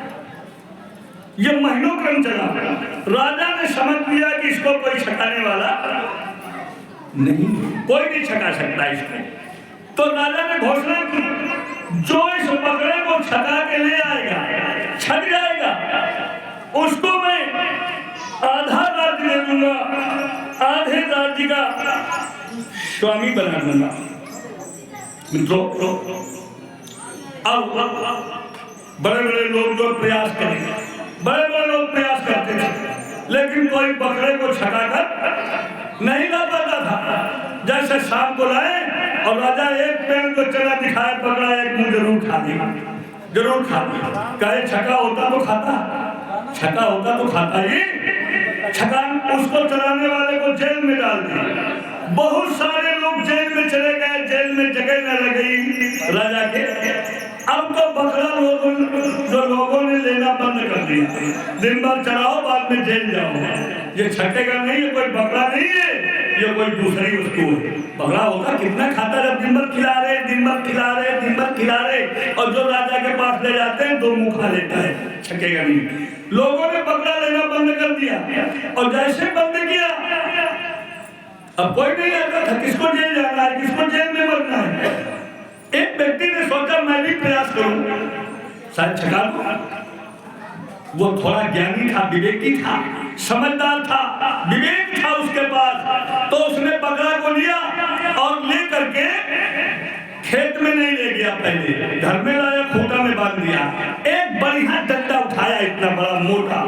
ये महीनों क्रम चला। राजा ने समझ लिया कि इसको कोई छकाने वाला नहीं, कोई नहीं छका सकता इसको। तो राजा ने घोषणा की, जो इस बकरे को छका के ले आएगा, छक जाएगा, उसको मैं आधा राज्य दे दूंगा, आधे राज्य का स्वामी बना दूंगा। मित्रों, अब बड़े बड़े लोग जो प्रयास करेंगे, बड़े बड़े लोग प्रयास करते थे, लेकिन कोई बकरे को छकाकर नहीं ला पाता था। जैसे शाम को लाए और राजा एक पेड़ को चना दिखाए, पकड़ा, एक मुंह जरूर खा दी, जरूर खा दी। कहे छका होता तो खाता, छका होता तो खाता ही। छका उसको चलाने वाले को जेल में डाल दिया। बहुत सारे लोग जेल में चले गए, जेल में जगह न लग गई राजा के। अब तो बकरा जो लोगों ने लेना बंद कर दिया, दिन भर चलाओ, बाद में जेल जाओ। ये छकेगा नहीं, ये कोई बकरा नहीं है, ये कोई दूसरी वस्तु है। बकरा होता कितना खाता, जब दिन भर खिला रहे, दिन भर खिला रहे, दिन भर खिला रहे, और जो राजा के पास ले जाते हैं 2 मुंह खा लेता है, छकेगा नहीं। लोगों ने बकरा लेना बंद कर दिया, और जैसे बंद किया अब कोई नहीं आता था, किसको जेल जाना है, किसको जेल में मरना है। एक व्यक्ति ने सोचा मैं भी प्रयास करूं, शायद छका लूं। वो थोड़ा ज्ञानी था, विवेकी था, समझदार था, विवेक था उसके पास। तो उसने बकरा को लिया और ले करके खेत में नहीं ले गया, पहले घर में लाया, खूंटा में बांध दिया। एक बढ़िया डंडा उठाया, इतना बड़ा मोटा,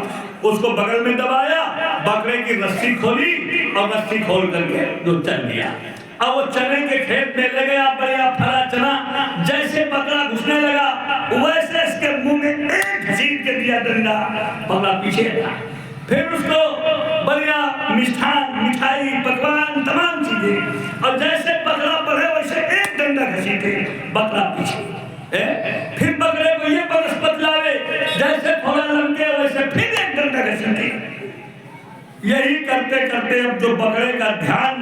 उसको बगल में दबाया, बकरे की रस्सी खोली और रस्सी खोल करके जो चल दिया। अब वो चने के खेत में ले गया, बढ़िया फरा चना, जैसे बकरा घुसने लगा वैसे इसके मुंह में एक घसीट के दिया डंडा, बकरा पीछे हटा। फिर उसको बढ़िया मिष्ठान, मिठाई, पकवान, तमाम चीजें, और जैसे बकरा बढ़े वैसे एक डंडा घसीटे, बकरा पीछे। फिर बकरे को ये बनस्पत लावे, जैसे थोड़ा लमके वैसे फिर एक डंडा घसीटे। यही करते करते अब जो बकरे का ध्यान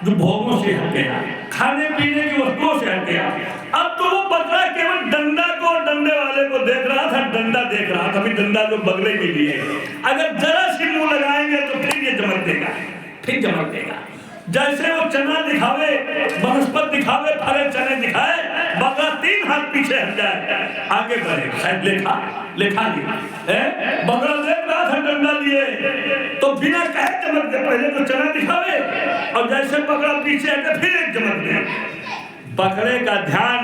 जो भोगों से हट गया, खाने पीने की वस्तुओं से हट गया। अब तो वो बकरा केवल डंडा को, डंडे वाले को देख रहा था, डंडा देख रहा था, अभी डंडा जो बगले में लिए, अगर जरा सी मुंह लगाएंगे तो फिर ये चमक देगा, फिर चमक देगा। जैसे वो चना दिखावे, बनस्पत दिखावे, फरे चने दिखाए, बकरा 3 हाथ पीछे हट जाए, आगे बढ़े, शायद लेखा लिया। बकरा देख रहा था डंडा लिए, तो बिना कहे चमक दे, पहले तो चना दिखावे और जैसे बकरा पीछे हटे फिर एक चमक दे। बकरे का ध्यान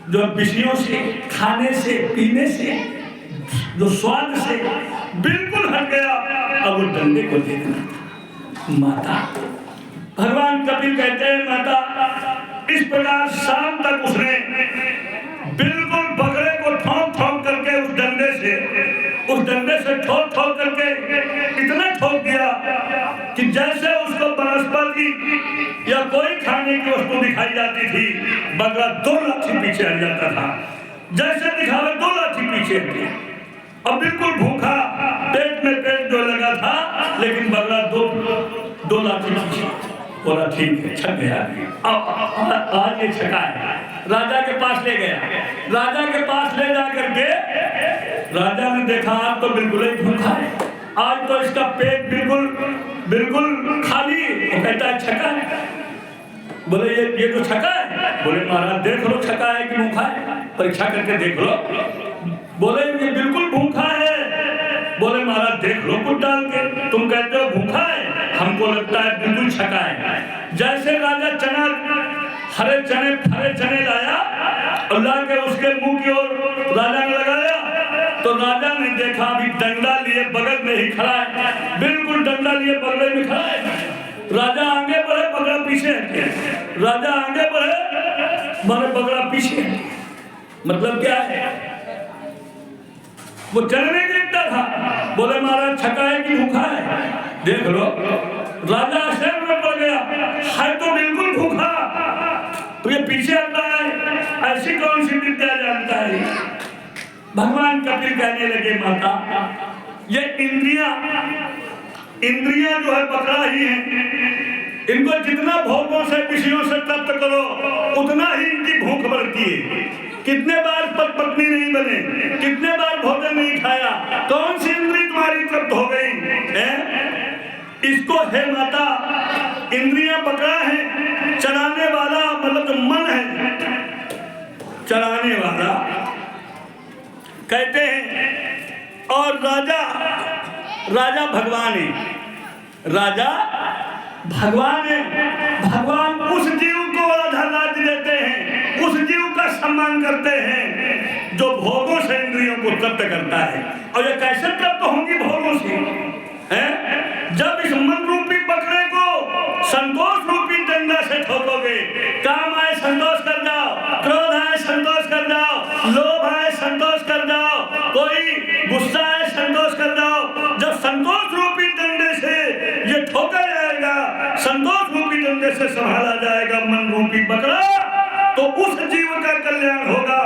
जो विषयों से, खाने से, पीने से, जो स्वाद से बिल्कुल हट गया। अब वो डंडे को देखना था। माता, भगवान कपिल कहते हैं माता, इस प्रकार शाम तक उसने बिल्कुल बकरे को ठोक ठोक करके उस डंडे से ठोक ठोक करके इतना ठोक दिया कि जैसे उसको वनस्पति या कोई खाने की वस्तु दिखाई जाती थी, बकरा 2 लाठी पीछे हट जाता था। जैसे दिखावे 2 लाठी पीछे हटे। अब बिल्कुल भूखा, पेट में पेट जो लगा था, लेकिन बकरा 2 लाठी पीछे। बोला ठीक है, छक गया। आज ये छका है। राजा के पास ले गया। राजा के पास ले जाकर के राजा ने देखा आज तो बिल्कुल ही भूखा है, आज तो इसका पेट बिल्कुल खाली। वो कहता है छका है। बोले ये तो छका है। बोले महाराज देख लो छका है कि भूखा है, परीक्षा करके देख लो। बोले ये बिल्कुल भूखा है। बोले महाराज देख लो कुछ डाल के, तुम कहते हो भूखा है, हमको लगता है बिल्कुल छका है। जैसे राजा हरे चने लाया और लाके उसके मुंह की ओर राजा ने लगाया, तो राजा ने देखा अभी डंडा लिए बगल में ही खड़ा है, बिल्कुल डंडा लिए बगल में खड़ा है। राजा आगे बढ़े, बगड़ा पीछे हटे। राजा आगे बढ़े, मारे बगड़ा पीछे। मतलब क्या है? वो चलने देखता था। बोले महाराज छका है कि भूखा है, देख लो। राजा शर्म में पड़ गया, है तो बिल्कुल भूखा, तो ये पीछे आता है, ऐसी कौन सी विद्या जानता है? भगवान कपिल कहने लगे माता, ये इंद्रियां जो है बकरा ही है, इनको जितना भोगों से, विषयों से तृप्त करो, उतना ही इनकी भूख बढ़ती है। कितने बार पत्नी नहीं बने, कितने बार भोजन नहीं खाया, कौन सी इंद्री तुम्हारी तृप्त हो गई है? इसको हे माता, इंद्रियां बकरा है, चराने वाला मतलब जो मन है, चराने वाला कहते हैं। और राजा भगवान है, राजा भगवान है। भगवान उस जीव को आधा राज्य देते हैं, उस जीव का सम्मान करते हैं जो भोगों से इंद्रियों को तृप्त करता है। और ये कैसे तृप्त होंगी भोगों से? हैं? जब इस मन रूपी बकरे को संतोष रूपी डंडा से ठोकोगे। काम आए संतोष कर जाओ, क्रोध आए संतोष कर जाओ, लोभ आए संतोष कर जाओ, कोई गुस्सा आए संतोष कर जाओ। जब संतोष रूपी डंडे से ये ठोका जाएगा, संतोष रूपी डंडे से संभाला जाएगा मन रूपी बकरा, तो उस जीव का कल्याण होगा।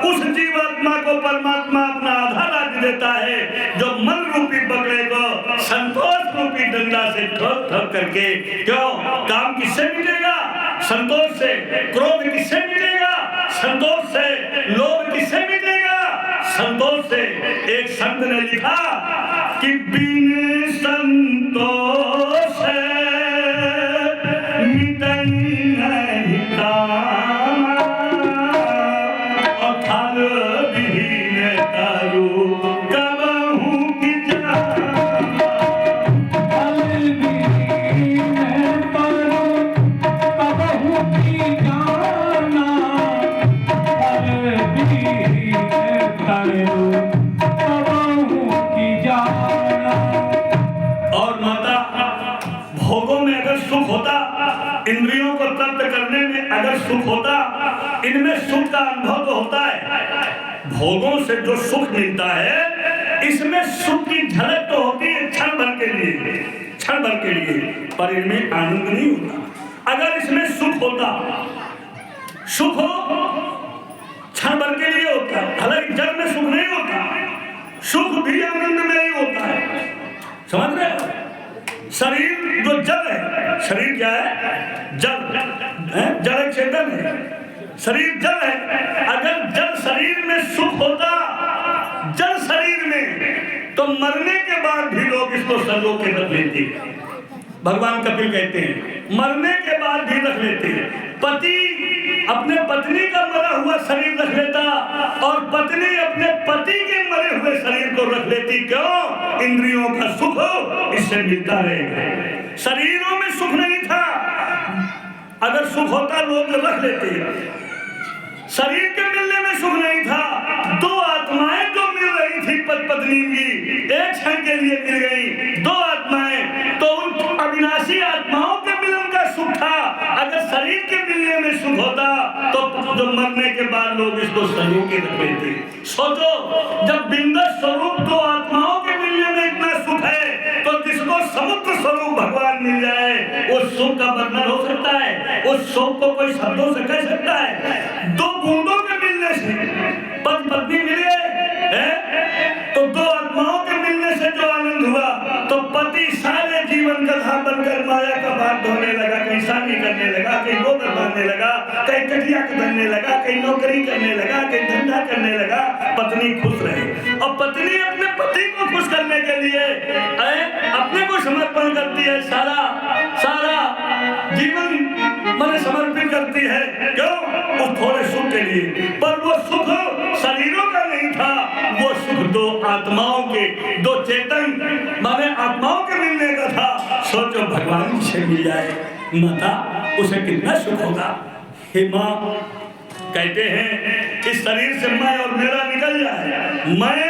उस जीवात्मा को परमात्मा अपना आधा राज्य देता है, जो मन रूपी बकरे को संतोष रूपी डंडा से ठोक ठोक करके। क्यों? काम किससे मिलेगा? संतोष से। क्रोध किससे मिलेगा? संतोष से। लोभ किससे मिलेगा? संतोष से। एक संत ने लिखा कि बिन संतोष इंद्रियों को तृप्त करने में अगर सुख होता, इनमें सुख का अनुभव तो होता है। भोगों से जो सुख मिलता है, इसमें सुख की झलक तो होती है क्षण भर के लिए, पर इनमें आनंद नहीं होता। अगर इसमें सुख होता, सुख हो क्षण भर के लिए होता है, हालांकि जड़ में सुख नहीं होता, सुख भी आनंद में ही होता है। समझ रहे हो? शरीर जो जड़ है, शरीर क्या है? जड़ जड़ चेतन है, शरीर जड़ है। अगर जड़ शरीर में सुख होता, जड़ शरीर में, तो मरने के बाद भी लोग इसको संजो के रख लेते। भगवान कपिल कहते हैं मरने के बाद भी रख लेते। पति अपने पत्नी का मरा हुआ शरीर रख लेता, और पत्नी अपने पति के मरे हुए शरीर को रख लेती। क्यों? इंद्रियों का सुख इससे मिलता रहेगा। शरीरों में सुख नहीं था, अगर सुख होता लोग रख लेते। शरीर के मिलने में सुख नहीं था, दो आत्माएं जो मिल रही थी पति पत्नी की, एक क्षण के लिए मिल गई दो आत्माएं, तो उन अविनाशी आत्माओं के मिलन का सुख था। अगर शरीर के मिलने में सुख होता तो जो मरने के बाद लोग इसको संयोग के रख लेते। सोचो, जब बिंदु स्वरूप दो आत्माओं के मिलने में इतना सुख है, तो जिसको समुद्र स्वरूप भगवान मिल जाए, उस सुख का वर्णन हो सकता है? उस सुख को कोई शब्दों से कह सकता है? दो बूंदों के मिलने से पति पत्नी मिले तो दो आत्माओं के मिलने से जो आनंद हुआ, तो पति सारे जीवन गधा बनकर माया का भाग ढोने लगा, कहीं शादी करने लगा, कहीं गोबर बांधने लगा, कहीं कटिया बनने लगा, कहीं नौकरी करने लगा, कहीं धंधा करने लगा। पत्नी खुश रहे, और पत्नी अपने पति को खुश करने के लिए अपने को समर्पण करती है, सारा जीवन मन समर्पित करती है। क्यों? उस थोड़े सुख के लिए। पर वो सुख शरीरों का नहीं था, वो सुख दो आत्माओं के, दो चेतन माने आत्माओं के मिलने का था। सोचो, भगवान से मिल जाए माता, उसे कितना सुख होगा। हे माँ, कहते हैं इस शरीर से मैं और मेरा निकल जाए, मैं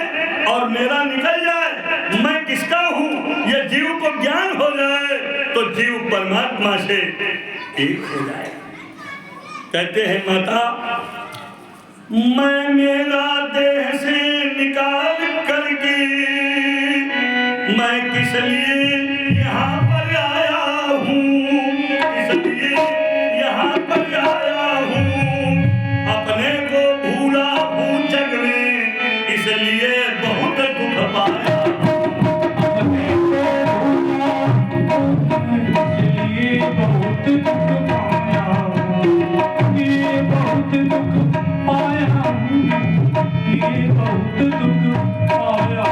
और मेरा निकल जाए, मैं किसका हूँ ये जीव को ज्ञान हो जाए, तो जीव परमात्मा से एक हो जाए। कहते हैं माता, मैं मेरा देह से निकाल करके मैं किस लिए यहाँ पर आया हूँ, किस लिए यहाँ पर आया हूँ, अपने को भूला हूँ जग में, इसलिए बहुत दुख पाया, इसलिए बहुत दुख पाया, ये बहुत दुख पाया, ये बहुत दुख पाया।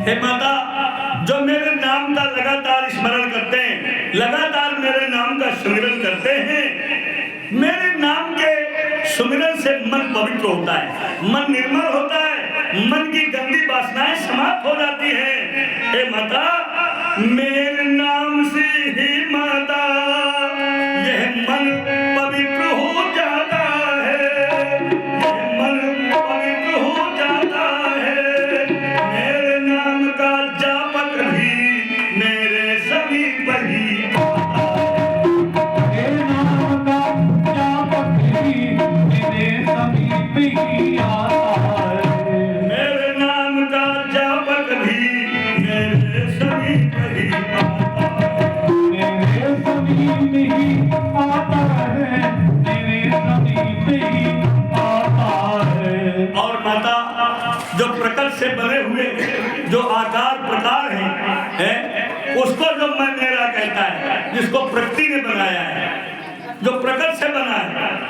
हे माता, जो मेरे नाम का लगातार स्मरण करते हैं, लगातार मेरे नाम का सुमिरन करते हैं, मेरे नाम के सुमिरन से मन पवित्र होता है, मन निर्मल होता है, मन की गंदी वासनाएं समाप्त हो जाती हैं। हे माता, मेरे नाम से ही माता यह मन पवित्र हो जाता है, यह मन पवित्र हो जाता है। मेरे नाम का जापक भी मेरे समीप ही आता है, मेरे नाम का जापक भी मेरे समीप ही आता है, मेरे नाम का जापक भी मेरे समीप ही आता है, मेरे समीप ही आता है, मेरे समीप ही आता है। और माता, जो प्रकृति से बने हुए जो आकार प्रकार हैं, उसको जो मैं मेरा कहता है, जिसको प्रकृति ने बनाया है, जो प्रकृति से बना है,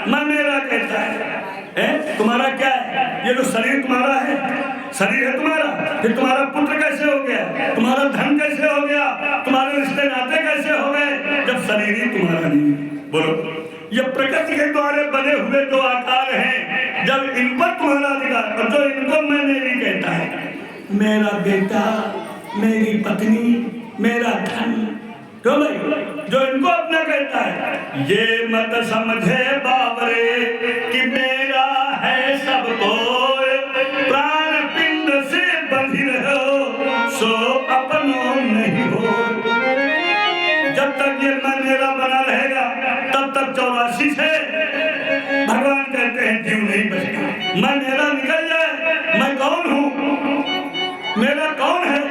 मैं मेरा कहता है। तुम्हारा क्या है? ये जो शरीर तुम्हारा है, शरीर है तुम्हारा, फिर तुम्हारा पुत्र कैसे हो गया, तुम्हारा धन कैसे हो गया, तुम्हारे रिश्ते नाते कैसे हो गए, जब शरीर ही तुम्हारा नहीं। बोलो, ये प्रकृति के द्वारा बने हुए जो आकार हैं, जब इन पर तुम्हारा अधिकार, और जो इनको मैं मेरी कहता है, मेरा बेटा, मेरी पत्नी, मेरा धन, क्यों भाई, जो इनको अपना कहता है, ये मत समझे बाबरे कि मेरा है सब कोई, प्राण पिंड से बंधी रहो सो अपनों नहीं हो। जब तक ये मैं मेरा बना रहेगा, तब तक 84 से भगवान कहते हैं जीव नहीं बचेगा। मैं मेरा निकल जाए, मैं कौन हूँ, मेरा कौन है,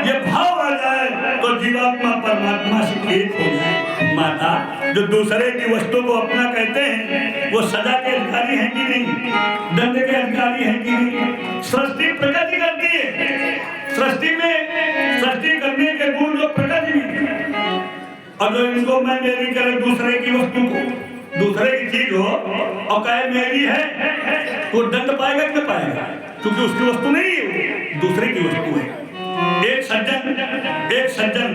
ये भाव आ जाए, तो जीवात्मा परमात्मा से एक हो जाए। माता, जो दूसरे की वस्तु को अपना कहते हैं, वो सजा के अधिकारी हैं कि नहीं, दंड के अधिकारी हैं कि नहीं? सृष्टि प्रकृति करती है, सृष्टि में सृष्टि करने के गुण जो प्रकृति में, और जो इनको मैं मेरी करे, दूसरे की वस्तु को, दूसरे की चीज हो और कहे मेरी है, तो दंड पाएगा कि न पाएगा? क्योंकि उसकी वस्तु नहीं है, दूसरे की वस्तु है। एक सज्जन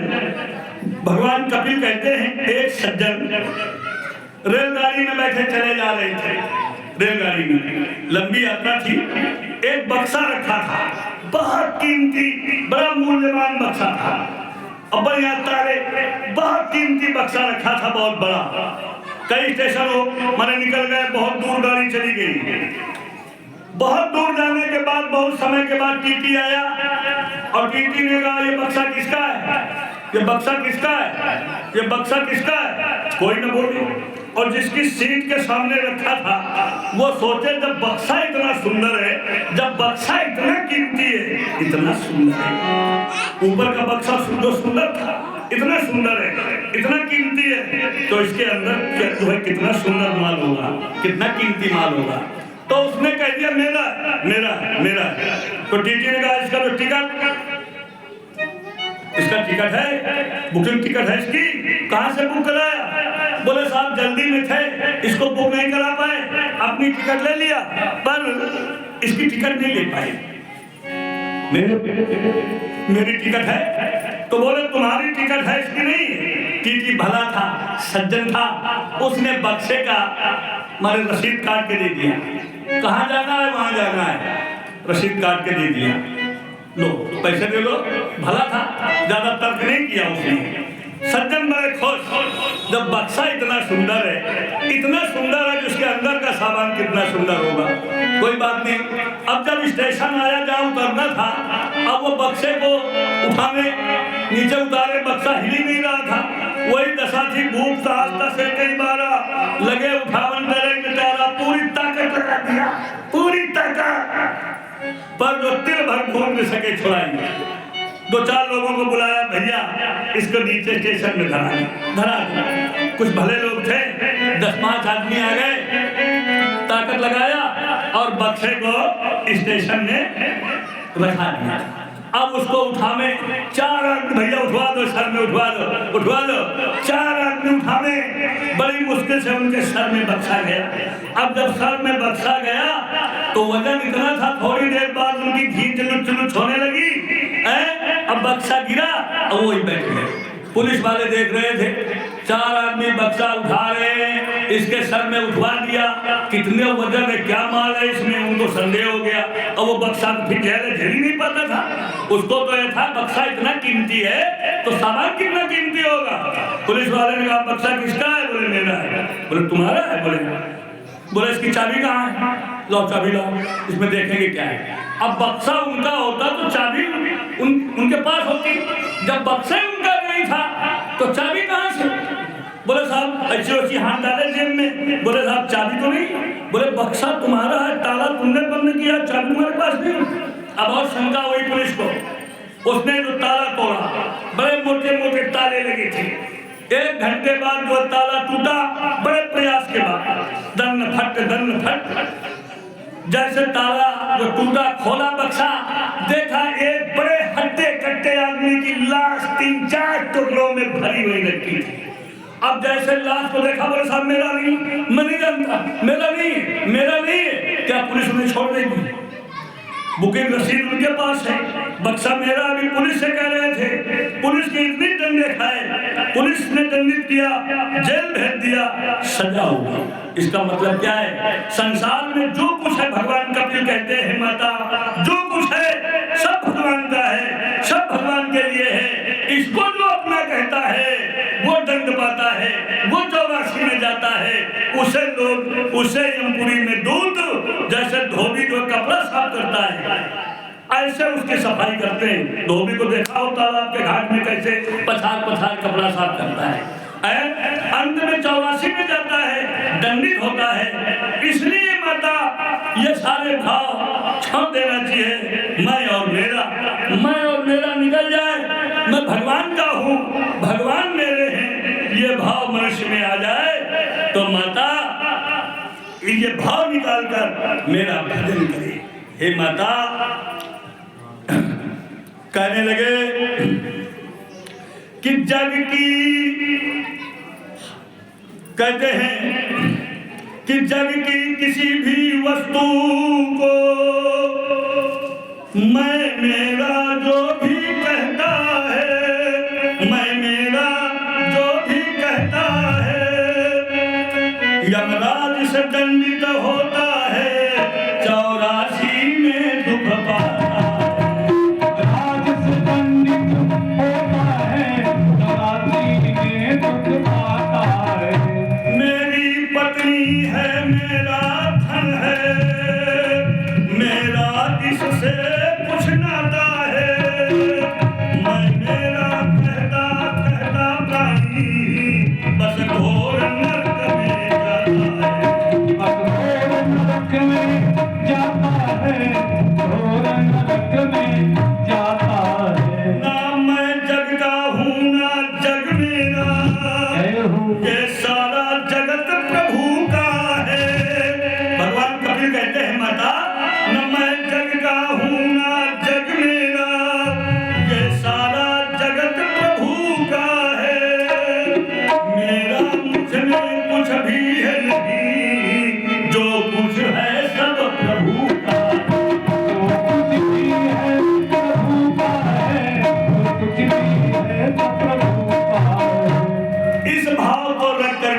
भगवान कपिल कहते हैं, एक सज्जन रेलगाड़ी में बैठे चले जा रहे थे, रेलगाड़ी में लंबी यात्रा थी, एक बक्सा रखा था, बहुत कीमती, बड़ा मूल्यवान बक्सा था। अब यात्रा में बहुत कीमती बक्सा रखा था, बहुत बड़ा। कई स्टेशन हो मैंने निकल गए, बहुत दूर गाड़ी चली गई। बहुत दूर जाने के बाद बहुत समय के बाद टीटी आया और टीटी ने कहा ये बक्सा किसका है, ये बक्सा किसका है, ये बक्सा किसका है। कोई न बोले। और जिसकी सीट के सामने रखा था वो सोचे जब बक्सा इतना सुंदर है, जब बक्सा इतना कीमती है, इतना सुंदर है, ऊपर का बक्सा जो सुंदर था इतना सुंदर है, इतना कीमती है, तो इसके अंदर जो है कितना सुंदर माल होगा, कितना कीमती माल होगा। तो उसने कह दिया मेरा मेरा मेरा। तो टीटी ने कहा इसका तो टिकट, इसका टिकट है, बुकिंग टिकट है इसकी, कहां से बुक कराया। बोले साहब जल्दी में थे, इसको बुक नहीं करा पाए, अपनी टिकट ले लिया पर इसकी टिकट नहीं ले पाए। मेरी टिकट है। तो बोले तुम्हारी टिकट है इसकी नहीं। टीटी भला था, सज्जन था, उसने बक्से का मारे रसीद काट के दे दिया, कहाँ जाना है वहां जाना है, रसीद काट के दे दिया, लो पैसे दे लो। भला था, ज्यादा तर्क नहीं किया उसने। सज्जन बड़े खुश, जब बक्सा इतना सुंदर है, इतना सुंदर है, जिसके अंदर का सामान कितना सुंदर होगा। कोई बात नहीं। अब जब स्टेशन आया जहाँ उतरना था, अब वो बक्से को उठाने नीचे उतारे, बक्सा हिल नहीं रहा था। वही दशा थी, भूख सहजता से कई बारा लगे उठावन करे बेचारा, पूरी ताकत लगा दिया, पूरी ताकत, पर जो तिल भर भूख न सके छुड़ाई। दो चार लोगों को बुलाया, भैया इसको नीचे स्टेशन में धरा। कुछ भले लोग थे, 10-5 आदमी आ गए, ताकत लगाया और बक्से को स्टेशन में रखा दिया। अब उसको उठावे 4 आदमी, भैया उठवा दो, सर में उठवा दो, उठवा दो। 4 आदमी उठावे, बड़ी मुश्किल से उनके सर में बक्सा गया। अब जब सर में बक्सा गया तो वजन इतना था, थोड़ी देर बाद उनकी घी चलुच होने लगी। अब बक्सा गिरा और वही बैठ गए। पुलिस वाले देख रहे थे, 4 आदमी बक्सा उठा रहे हैं, इसके सर में उठवा दिया, कितने वजन है, क्या माल है इसमें, उनको संदेह हो गया। और वो बक्सा फिर झेल ही नहीं पाता था, उसको तो यह था बक्सा इतना कीमती है तो सामान कितना कीमती होगा। पुलिस वाले ने कहा बक्सा किसका है, बोले मेरा है। बोले तुम्हारा है, बोले इसकी चाबी कहाँ है, लो चाबी लो, इसमें देखेंगे क्या है। अब बक्सा उनका होता तो चाबी उनके पास होती, जब बक्सा उनका नहीं था तो चाबी कहाँ से। बोले साहब ऐसी हाथ डाले जेब में, बोले साहब चाबी तो नहीं। बोले बक्सा तुम्हारा है, ताला तुमने बंद किया, चाबी तुम्हारे पास नहीं। अब और शंका हुई पुलिस को, उसने जो ताला तोड़ा, बड़े मोटे मोटे ताले लगे थे। 1 घंटे बाद वो ताला टूटा, बड़े प्रयास के बाद, दन फट जैसे ताला जो टूटा, खोला बक्सा, देखा एक बड़े हट्टे कट्टे आदमी की लाश 3-4 टुकड़ों में भरी हुई रखी थी। अब जैसे लाश को देखा, बोले साहब मेरा नहीं, मैं नहीं जानता, मेरा नहीं। क्या पुलिस उन्हें छोड़ देगी? बुकिंग रसीद उनके पास है, बक्सा मेरा। अभी पुलिस से कह रहे थे, पुलिस की इतनी डंडे खाए, पुलिस ने दंडित किया, जेल भेज दिया, सजा होगी। इसका मतलब क्या है, संसार में जो कुछ है, भगवान कपिल कहते हैं माता, जो कुछ है सब भगवान का है, सब भगवान के लिए है। इसको जो अपना कहता है वो दंड पाता है, वो 84 में जाता है, उसे यमपुरी में दूध, जैसे धोबी जो कपड़ा साफ करता है ऐसे उसकी सफाई करते हैं। धोबी को देखा हो तालाब के घाट में कैसे पछाड़ कपड़ा साफ करता है। अंत में 84 में जाता है, दंडित होता है। इसलिए माता ये सारे भाव छोड़ देना चाहिए। मैं और मेरा निकल जाए, मैं भगवान का हूँ, भगवान मेरे हैं, ये भाव मनुष्य में आ जाए तो माता ये भाव निकालकर मेरा भजन करे। हे माता, कहने लगे कि जग की, कहते हैं कि जग की किसी भी वस्तु को मैं मेरा जो भी कहता है, मैं मेरा जो भी कहता है, यमराज से दंडित होता है, 84 में दुख पाता है। राज से दंडित होता है, 84 में दुख पाता है। मेरी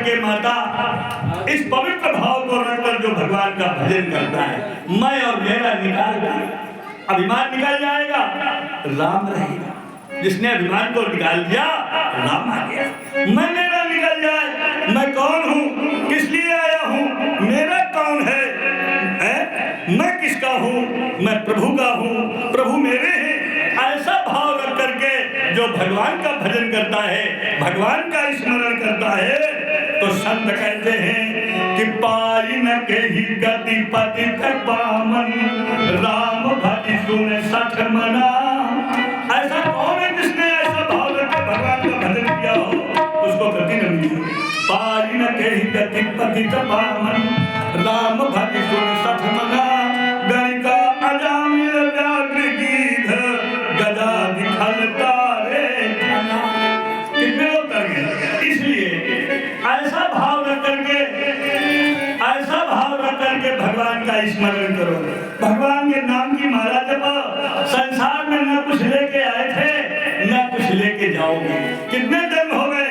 करके माता इस पवित्र भाव को रखकर जो भगवान का भजन करता है, मैं और मेरा निकाल दिया, अभिमान निकल जाएगा, राम रहेगा। जिसने अभिमान को निकाल दिया, राम आ गया। मैं मेरा निकल जाए, मैं कौन हूँ, किस लिए आया हूँ, मेरा कौन है, मैं किसका हूँ, मैं प्रभु का हूँ, प्रभु मेरे हैं। ऐसा भाव रख करके जो भगवान का भजन करता है, भगवान का स्मरण करता है, तो संत कहते हैं कि पाई न केहि गति पति पावन, राम भज सुन सठ मना। ऐसा कौन है जिसने ऐसा भाव रख के भगवान का भजन किया हो, उसको गति न मिली। पाई न केहि गति पति पावन, राम भज सुन सठ मना। गणिका अजामिल व्याघ्र गीध, गदा दिखल तारे तना। कितने लोग कर गए। इसलिए ऐसा भाव रख करके भगवान का स्मरण करो। भगवान के नाम की माला जपो। संसार में न कुछ लेके आए थे, न कुछ लेके जाओगे। कितने जन्म हो गए,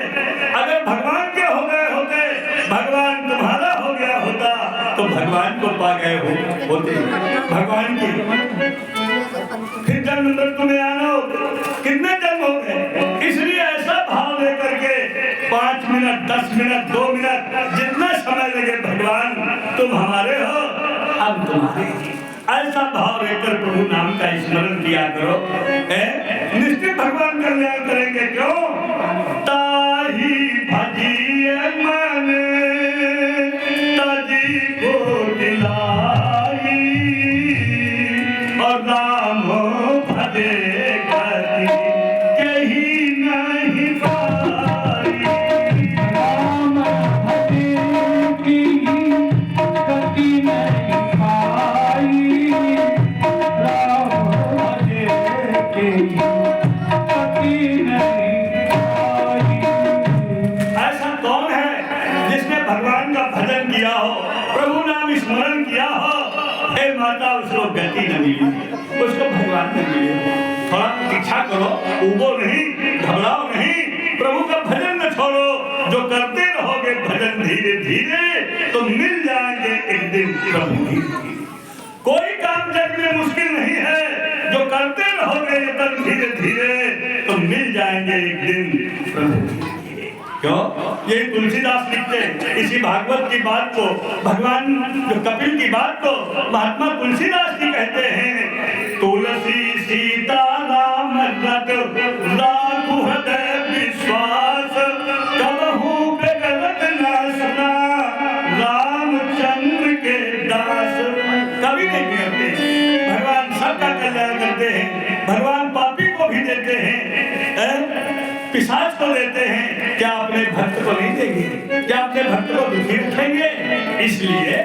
अगर भगवान के हो गए होते, भगवान तुम्हारा हो गया होता, तो भगवान को पा गए होते भगवान की। फिर जन्म मृत्यु में आना हो, कितने जन्म हो गए। इसलिए ऐसा भाव लेकर के 5 मिनट 10 मिनट 2 मिनट जितना समय लगे, भगवान तुम हमारे हो, अब तुम्हारे। ऐसा भाव लेकर प्रभु नाम का स्मरण किया करो, निश्चित भगवान कल्याण करेंगे। क्यों? ताही भजिए मन तजी को दिलाई, और राम भजे गति कहीं नहीं पाई। राम भजे की गति नहीं पाई, राम भजे की गति नहीं पाई। ऐसा कौन है जिसने भगवान का भजन किया हो, प्रभु नाम स्मरण किया हो, हे माता उसको गति न मिली, उसको भगवान न मिले। थोड़ा इच्छा करो, उबो नहीं, घबराओ नहीं, प्रभु का भजन न छोड़ो। जो करते रहोगे भजन धीरे धीरे, तो मिल जाएंगे एक दिन प्रभु की। कोई काम जग में मुश्किल नहीं है, जो करते रहोगे यतन धीरे धीरे, तो मिल जाएंगे एक दिन प्रभु की। क्यों? ये तुलसीदास लिखते हैं इसी भागवत की बात को, भगवान जो कपिल की बात को महात्मा तुलसीदास जी कहते हैं, तुलसी सीता राम रट राघु हृदय विश्वास, कबहू बेगलत ना सुना रामचंद्र के दास। कभी नहीं करते, भगवान सबका कल्याण करते हैं, भगवान पापी को भी देते हैं, पिशाच को देते हैं। क्या अपने भक्त को नहीं देंगे? क्या अपने भक्त को दुखी रखेंगे? इसलिए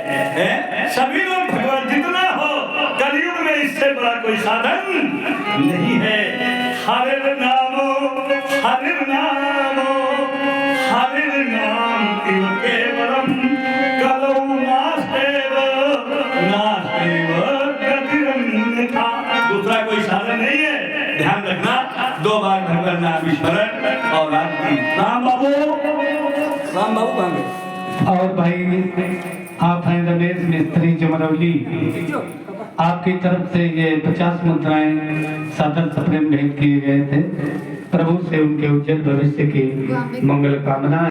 सभी लोग भगवान जितना हो, कलयुग में इससे बड़ा कोई साधन नहीं है। हरिर नामो हरिर नामो हरिर नाम केवलम, कलौ नास्तेव नास्तेव गतिरन्यथा। दूसरा कोई साधन नहीं है। ध्यान रखना, 2 बार भगवान नाम स्मरण और आरती। राम बाबू बांगे। और भाई आप हैं रमेश मिस्त्री जमरौली, आपकी तरफ से ये 50 मुद्राएं सादर सप्रेम भेंट किए गए थे। प्रभु से उनके उज्जवल भविष्य की मंगल कामना।